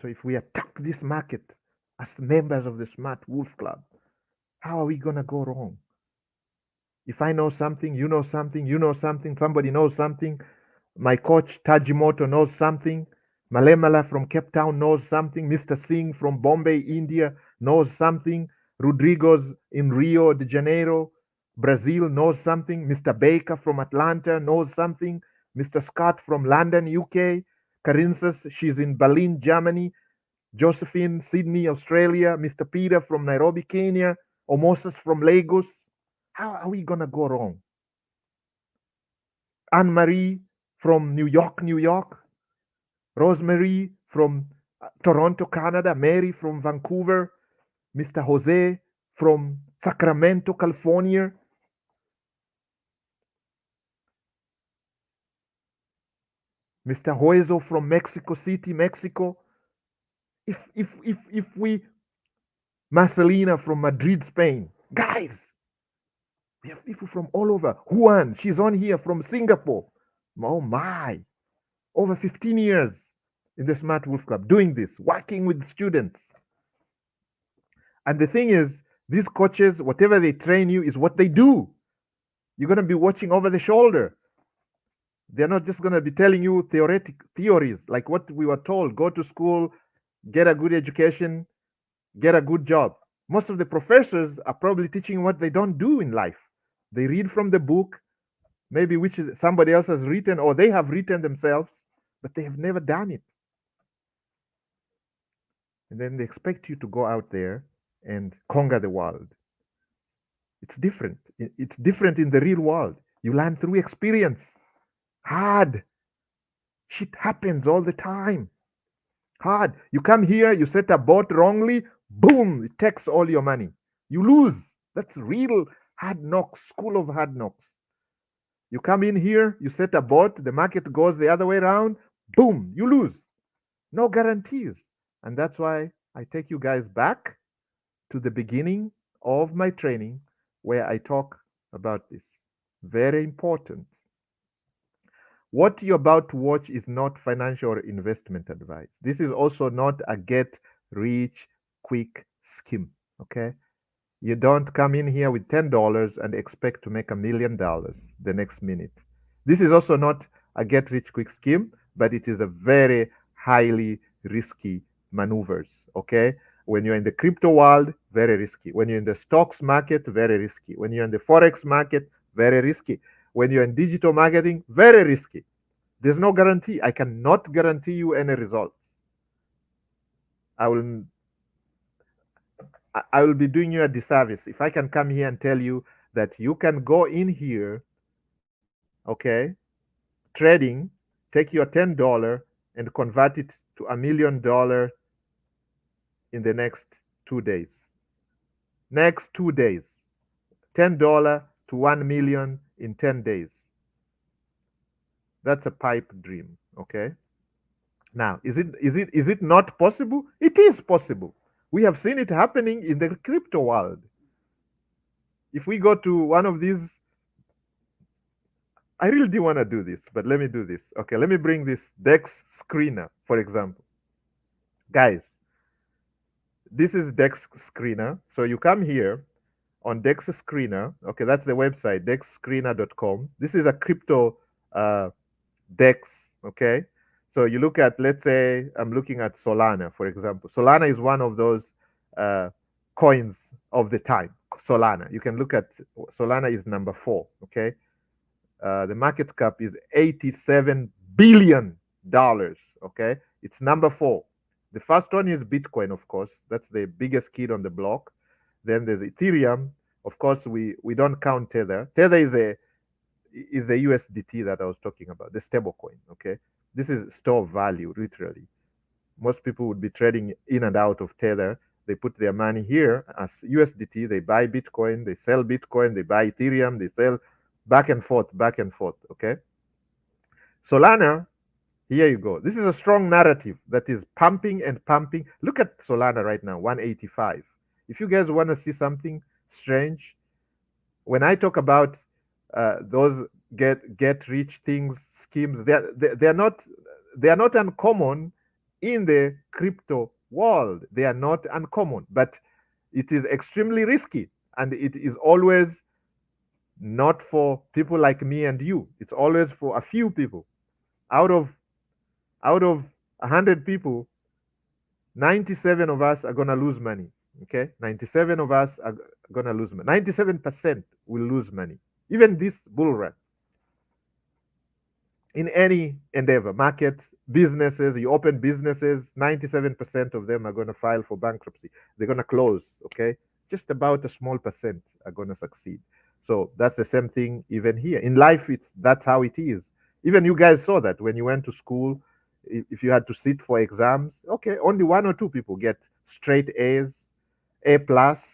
So if we attack this market as members of the Smart Wolf Club, how are we going to go wrong? If I know something, you know something, you know something, somebody knows something, my coach Tajimoto knows something, Malemala from Cape Town knows something, Mr. Singh from Bombay, India knows something, Rodriguez in Rio de Janeiro, Brazil knows something, Mr. Baker from Atlanta knows something, Mr. Scott from London, UK, Carinsas, she's in Berlin, Germany, Josephine, Sydney, Australia, Mr. Peter from Nairobi, Kenya, Omoses from Lagos. How are we going to go wrong? Anne Marie from New York, New York. Rosemary from Toronto, Canada. Mary from Vancouver. Mr. Jose from Sacramento, California. Mr. Hueso from Mexico City, Mexico. If we, Marcelina from Madrid, Spain. Guys, we have people from all over. Juan, she's on here from Singapore. Oh my. Over 15 years in the Smart Wolf Club doing this, working with students. And the thing is, these coaches, whatever they train you is what they do. You're going to be watching over the shoulder. They're not just going to be telling you theories like what we were told, go to school, get a good education, get a good job. Most of the professors are probably teaching what they don't do in life. They read from the book, maybe which somebody else has written or they have written themselves, but they have never done it. And then they expect you to go out there and conquer the world. It's different. It's different in the real world. You learn through experience. Hard. Shit happens all the time. Hard. You come here, you set a boat wrongly, boom, it takes all your money. You lose. That's real hard knocks, school of hard knocks. You come in here, you set a boat, the market goes the other way around, boom, you lose. No guarantees. And that's why I take you guys back to the beginning of my training where I talk about this. Very important. What you're about to watch is not financial or investment advice. This is also not a get rich quick scheme. Okay? You don't come in here with $10 and expect to make $1 million the next minute. This is also not a get rich quick scheme, but it is a very highly risky maneuvers. Okay? When you're in the crypto world, very risky. When you're in the stocks market, very risky. When you're in the forex market, very risky. When you're in digital marketing, very risky. There's no guarantee. I cannot guarantee you any results. I will be doing you a disservice if I can come here and tell you that you can go in here, okay, trading, take your $10 and convert it to $1 million in the next 2 days. Next 2 days. $10 to 1 million in 10 days. That's a pipe dream, okay? Now, is it not possible? It is possible. We have seen it happening in the crypto world. If we go to one of these, I really do want to do this, but let me do this. Okay, let me bring this DEX screener, for example. Guys, this is DEX screener. So you come here on DEX screener. Okay, that's the website, dexscreener.com. This is a crypto DEX, okay? So you look at, let's say, I'm looking at Solana, for example. Solana is one of those coins of the time, Solana. You can look at Solana is number 4. Okay, the market cap is $87 billion. Okay, it's number 4. The first one is Bitcoin, of course. That's the biggest kid on the block. Then there's Ethereum. Of course, we don't count Tether. Tether is the USDT that I was talking about, the stable coin. Okay, this is store of value, literally. Most people would be trading in and out of Tether. They put their money here as USDT. They buy Bitcoin, they sell Bitcoin, they buy Ethereum, they sell back and forth, back and forth. Okay. Solana, here you go. This is a strong narrative that is pumping and pumping. Look at Solana right now, 185. If you guys want to see something strange, when I talk about those get rich things schemes, they are not uncommon in the crypto world. They are not uncommon, but it is extremely risky, and it is always not for people like me and you. It's always for a few people. Out of 100 people, 97 of us are gonna lose money. Okay, 97 of us are gonna lose money. 97% will lose money. Even this bull run. In any endeavor, markets, businesses, you open businesses, 97% of them are going to file for bankruptcy. They're going to close, okay? Just about a small percent are going to succeed. So that's the same thing even here. In life, that's how it is. Even you guys saw that when you went to school, if you had to sit for exams, okay, only 1 or 2 people get straight A's, A plus,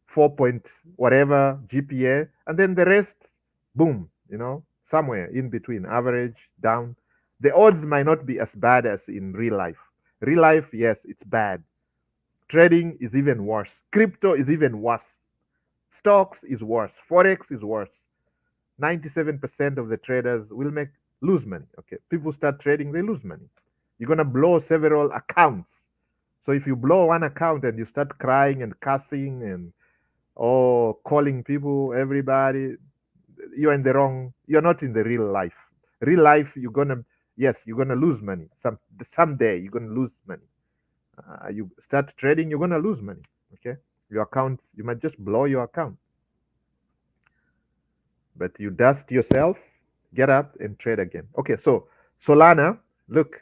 4 point whatever GPA, and then the rest, boom, somewhere in between, average, down. The odds might not be as bad as in real life. Real life, yes, it's bad. Trading is even worse. Crypto is even worse. Stocks is worse. Forex is worse. 97% of the traders will lose money. Okay, people start trading, they lose money. You're gonna blow several accounts. So if you blow one account and you start crying and cussing and calling people, everybody, you're not in the real life. Real life, you're gonna lose money. Someday you're gonna lose money. You start trading, you're gonna lose money. Okay, your account, you might just blow your account. But you dust yourself, get up and trade again. Okay, so Solana, look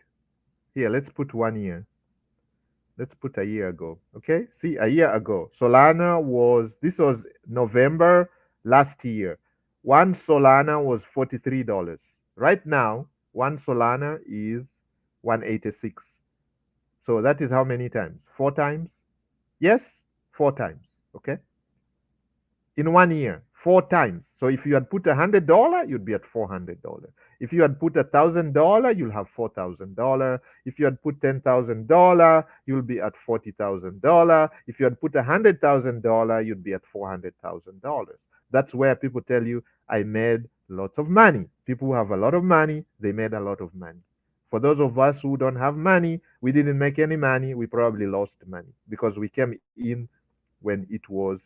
here, let's put 1 year. Let's put a year ago. Okay, see, a year ago, Solana was November last year. One Solana was $43. Right now, one Solana is 186. So that is how many times? 4 times? Yes, 4 times. Okay. In 1 year, 4 times. So if you had put $100, you'd be at $400. If you had put $1,000, you'll have $4,000. If you had put $10,000, you'll be at $40,000. If you had put $100,000, you'd be at $400,000. That's where people tell you, I made lots of money. People who have a lot of money, they made a lot of money. For those of us who don't have money, we didn't make any money. We probably lost money because we came in when it was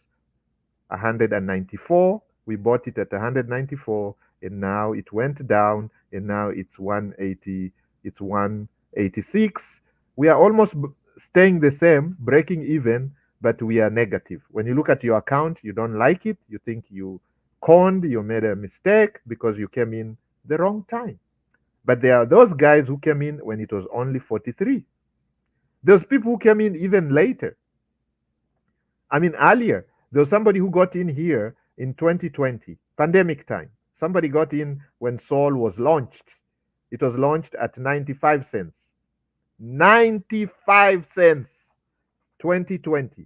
194. We bought it at 194, and now it went down, and now it's 180. It's 186. We are almost staying the same, breaking even, but we are negative. When you look at your account, you don't like it. You think you conned, you made a mistake because you came in the wrong time. But there are those guys who came in when it was only 43. There's people who came in even later. I mean, earlier, there was somebody who got in here in 2020, pandemic time. Somebody got in when Sol was launched. It was launched at 95 cents. 95 cents, 2020.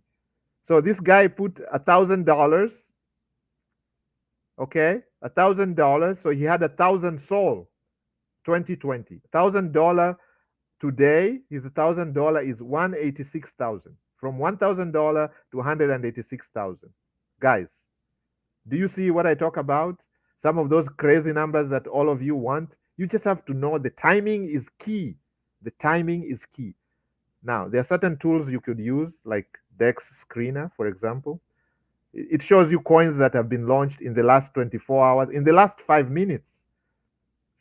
So this guy put $1,000, okay, $1,000. So he had 1,000 Sol, 2020. $1,000 today, his $1,000 is 186,000. From $1,000 to 186,000. Guys, do you see what I talk about? Some of those crazy numbers that all of you want. You just have to know the timing is key. The timing is key. Now, there are certain tools you could use, like Dex Screener, for example. It shows you coins that have been launched in the last 24 hours, in the last 5 minutes.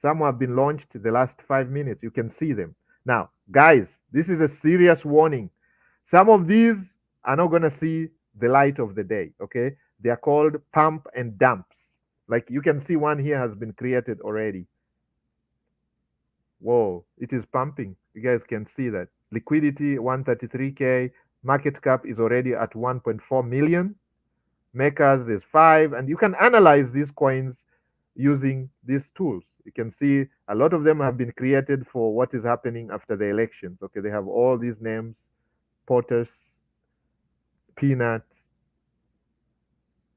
Some have been launched in the last 5 minutes. You can see them. Now, guys, this is a serious warning. Some of these are not going to see the light of the day. Okay, they are called pump and dumps. Like you can see, one here has been created already. Whoa, it is pumping. You guys can see that. Liquidity 133K, market cap is already at 1.4 million. Makers, there's 5, and you can analyze these coins using these tools. You can see a lot of them have been created for what is happening after the elections. Okay, they have all these names: POTUS, Peanut,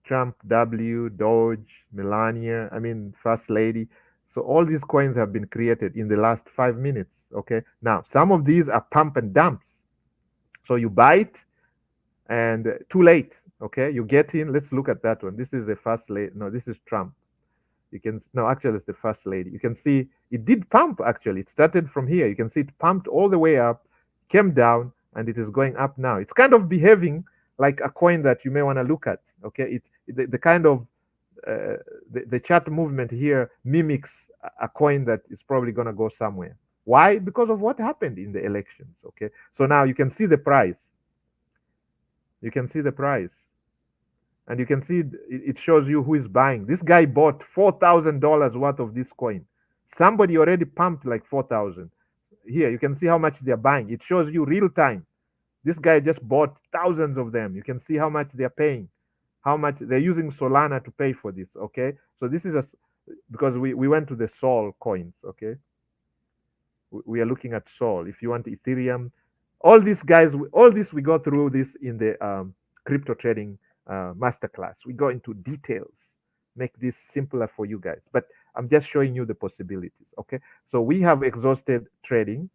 Trump W, Doge, Melania, I mean, First Lady. So all these coins have been created in the last 5 minutes. Okay, now some of these are pump and dumps. So you buy it and too late. Okay, you get in. Let's look at that one. This is the First Lady. No, this is Trump. You can, no, actually it's the First Lady. You can see it did pump. Actually, it started from here. You can see it pumped all the way up, came down, and it is going up now. It's kind of behaving like a coin that you may want to look at. Okay, the kind of the chart movement here mimics a coin that is probably going to go somewhere. Why? Because of what happened in the elections. Okay, so now you can see the price. You can see the price, and you can see it shows you who is buying. This guy bought $4,000 worth of this coin. Somebody already pumped like 4,000. Here you can see how much they're buying. It shows you real time. This guy just bought thousands of them. You can see how much they're paying, how much they're using Solana to pay for this. Okay, so this is because we went to the Sol coins. Okay, we are looking at Sol. If you want Ethereum, all these guys, all this we go through this in the crypto trading masterclass. We go into details, make this simpler for you guys. But I'm just showing you the possibilities. Okay, so we have exhausted trading.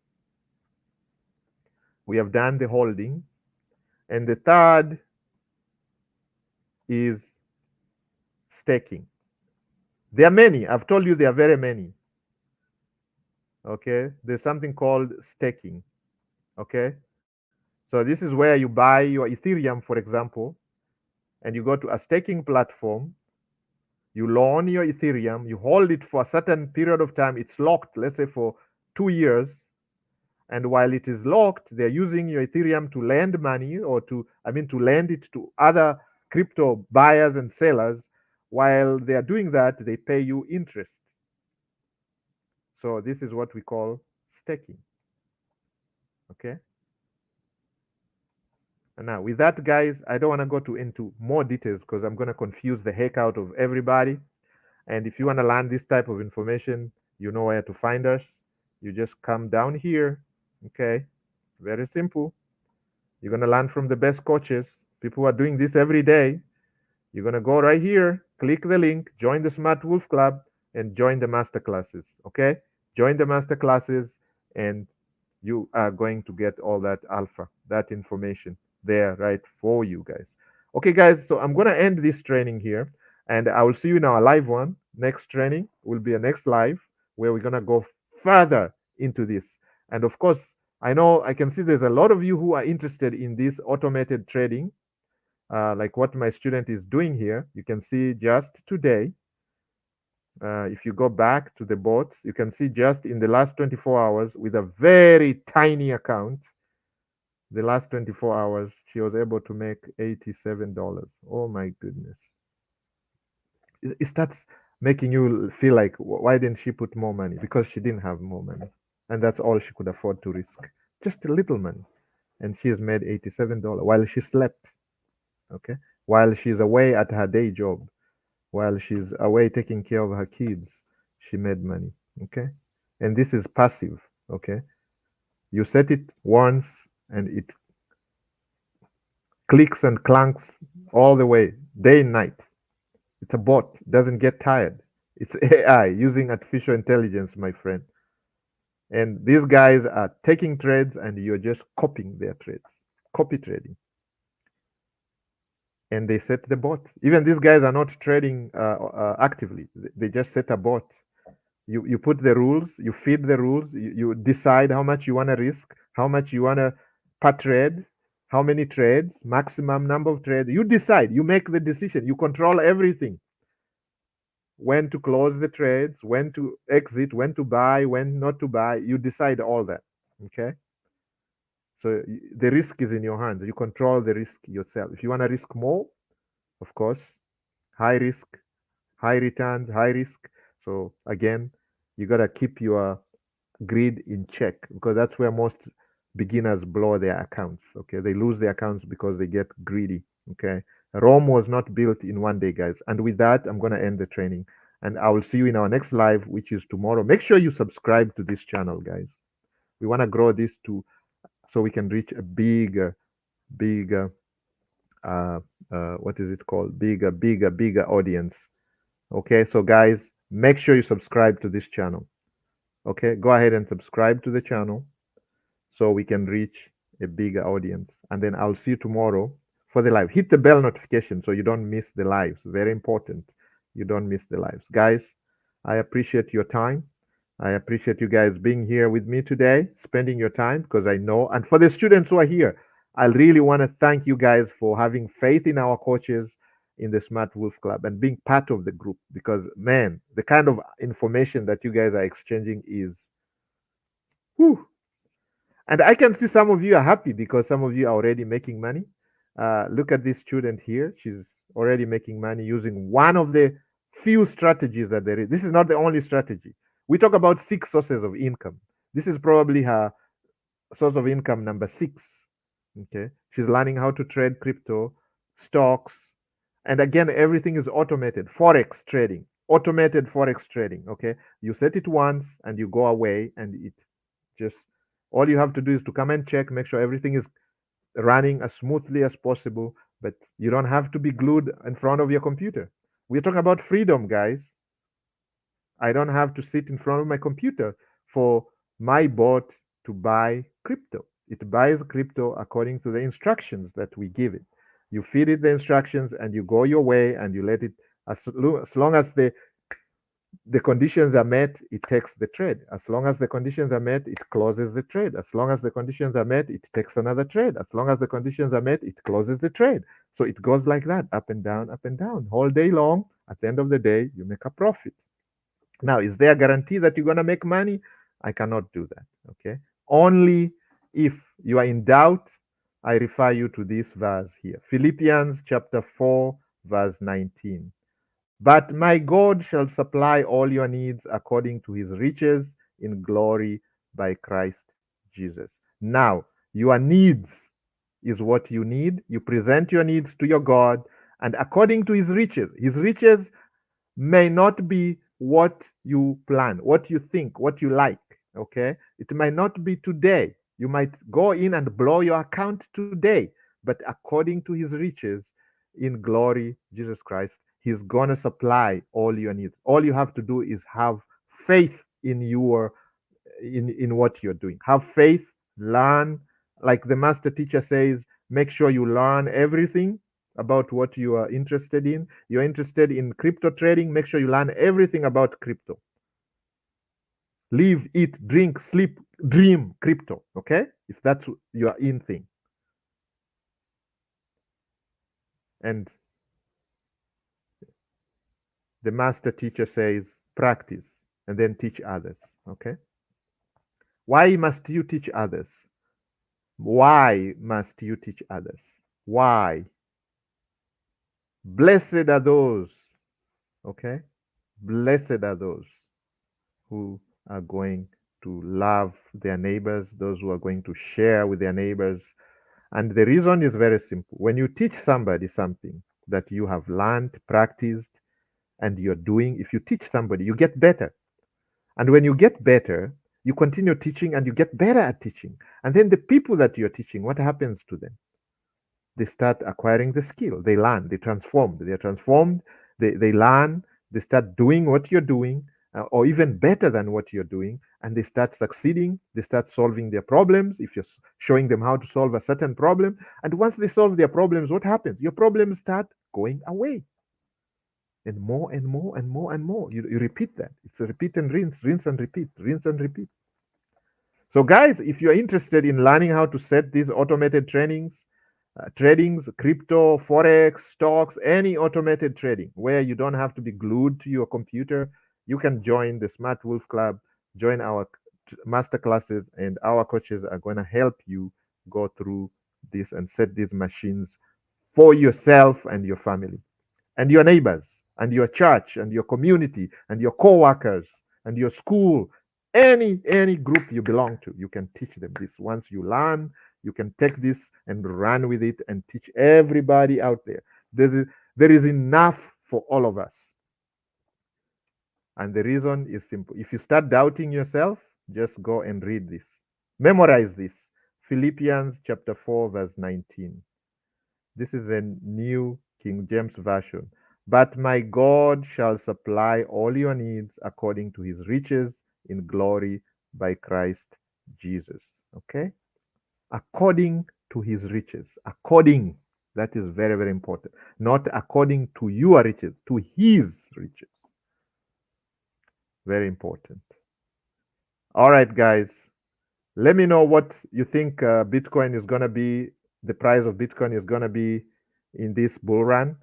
We have done the holding, and the third is staking. There are many. I've told you there are very many. Okay, there's something called staking. Okay, so this is where you buy your Ethereum, for example, and you go to a staking platform. You loan your Ethereum, you hold it for a certain period of time. It's locked, let's say for 2 years. And while it is locked, they're using your Ethereum to lend money, or to lend it to other crypto buyers and sellers. While they are doing that, they pay you interest. So this is what we call staking. Okay. And now with that, guys, I don't want to go into more details because I'm going to confuse the heck out of everybody. And if you want to learn this type of information, you know where to find us. You just come down here. Okay. Very simple. You're going to learn from the best coaches, people who are doing this every day. You're going to go right here, click the link, join the Smart Wolf Club, and join the master classes. Okay? Join the master classes, and you are going to get all that alpha, that information there right for you guys. Okay, guys, so I'm going to end this training here, and I will see you in our live one. Next training will be a next live where we're going to go further into this. And of course, I know I can see there's a lot of you who are interested in this automated trading, like what my student is doing here. You can see just today, if you go back to the bots, you can see just in the last 24 hours with a very tiny account, the last 24 hours, she was able to make $87. Oh my goodness. It starts making you feel like, why didn't she put more money? Because she didn't have more money. And that's all she could afford to risk. Just a little money. And she has made $87 while she slept. Okay. While she's away at her day job, while she's away taking care of her kids, she made money. Okay. And this is passive. Okay. You set it once and it clicks and clanks all the way, day and night. It's a bot, doesn't get tired. It's AI using artificial intelligence, my friend. And these guys are taking trades and you're just copying their trades, copy trading. And they set the bot. Even these guys are not trading actively. They just set a bot. You put the rules, you feed the rules, you decide how much you want to risk, how much you want to per trade, how many trades, maximum number of trades. You decide, you make the decision, you control everything. When to close the trades, when to exit, when to buy, when not to buy. You decide all that. Okay. So the risk is in your hands. You control the risk yourself. If you want to risk more, of course, high risk, high returns, high risk. So again, you got to keep your greed in check, because that's where most beginners blow their accounts. Okay, they lose their accounts because they get greedy. Okay, Rome was not built in one day, guys. And with that, I'm going to end the training, and I will see you in our next live, which is tomorrow. Make sure you subscribe to this channel, guys. We want to grow this to so we can reach a bigger uh, what is it called, bigger audience. Okay, so guys, make sure you subscribe to this channel. Okay, go ahead and subscribe to the channel so we can reach a bigger audience. And then I'll see you tomorrow for the live. Hit the bell notification so you don't miss the lives. Very important. You don't miss the lives. Guys, I appreciate your time. I appreciate you guys being here with me today, spending your time, because I know. And for the students who are here, I really want to thank you guys for having faith in our coaches in the Smart Wolf Club and being part of the group, because, man, the kind of information that you guys are exchanging is, whew. And I can see some of you are happy because some of you are already making money. Look at this student here. She's already making money using one of the few strategies that there is. This is not the only strategy. We talk about 6 sources of income. This is probably her source of income number 6. Okay. She's learning how to trade crypto, stocks, and again, everything is automated. Forex trading, automated forex trading. Okay. You set it once and you go away, and it just, all you have to do is to come and check, make sure everything is running as smoothly as possible, but you don't have to be glued in front of your computer. We're talking about freedom, guys. I don't have to sit in front of my computer for my bot to buy crypto. It buys crypto according to the instructions that we give it. You feed it the instructions and you go your way and you let it, as long as the conditions are met, it takes the trade. As long as the conditions are met, it closes the trade. As long as the conditions are met, it takes another trade. As long as the conditions are met, it closes the trade. So it goes like that, up and down, all day long. At the end of the day, you make a profit. Now, is there a guarantee that you're going to make money? I cannot do that. Okay. Only if you are in doubt, I refer you to this verse here, Philippians chapter 4, verse 19. But my God shall supply all your needs according to his riches in glory by Christ Jesus. Now, your needs is what you need. You present your needs to your God, and according to his riches may not be what you plan, what you think, what you like. Okay. It might not be today. You might go in and blow your account today, but according to his riches in glory, Jesus Christ, he's going to supply all your needs. All you have to do is have faith in in what you're doing. Have faith, learn, like the master teacher says, make sure you learn everything about what you are interested in. You're interested in crypto trading, make sure you learn everything about crypto. Live, eat, drink, sleep, dream crypto. Okay, if that's your in thing. And the master teacher says practice and then teach others. Okay, why must you teach others? Why must you teach others? Why? Blessed are those, okay? Blessed are those who are going to love their neighbors, those who are going to share with their neighbors. And the reason is very simple. When you teach somebody something that you have learned, practiced, and you're doing, if you teach somebody, you get better. And when you get better, you continue teaching and you get better at teaching. And then the people that you're teaching, what happens to them? They start acquiring the skill. They learn, they transform. They're transformed, they learn, they start doing what you're doing, or even better than what you're doing, and they start succeeding. They start solving their problems if you're showing them how to solve a certain problem. And once they solve their problems, what happens? Your problems start going away. And more and more and more and more. You repeat that. It's a repeat and rinse and repeat, rinse and repeat. So, guys, if you're interested in learning how to set these automated tradings, crypto, forex, stocks, any automated trading where you don't have to be glued to your computer, you can join the Smart Wolf Club, join our master classes, and our coaches are going to help you go through this and set these machines for yourself and your family and your neighbors and your church and your community and your co-workers and your school, any group you belong to. You can teach them this. Once you learn, you can take this and run with it and teach everybody out there. There is enough for all of us. And the reason is simple. If you start doubting yourself, just go and read this. Memorize this. Philippians chapter 4, verse 19. This is the New King James Version. But my God shall supply all your needs according to his riches in glory by Christ Jesus. Okay? According to his riches. According. That is very, very important. Not according to your riches, to his riches. Very important. All right, guys. Let me know what you think Bitcoin is going to be, the price of Bitcoin is going to be in this bull run.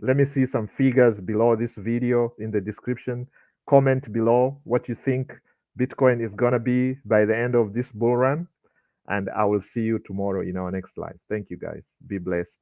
Let me see some figures below this video in the description. Comment below what you think Bitcoin is going to be by the end of this bull run. And I will see you tomorrow in our next live. Thank you, guys. Be blessed.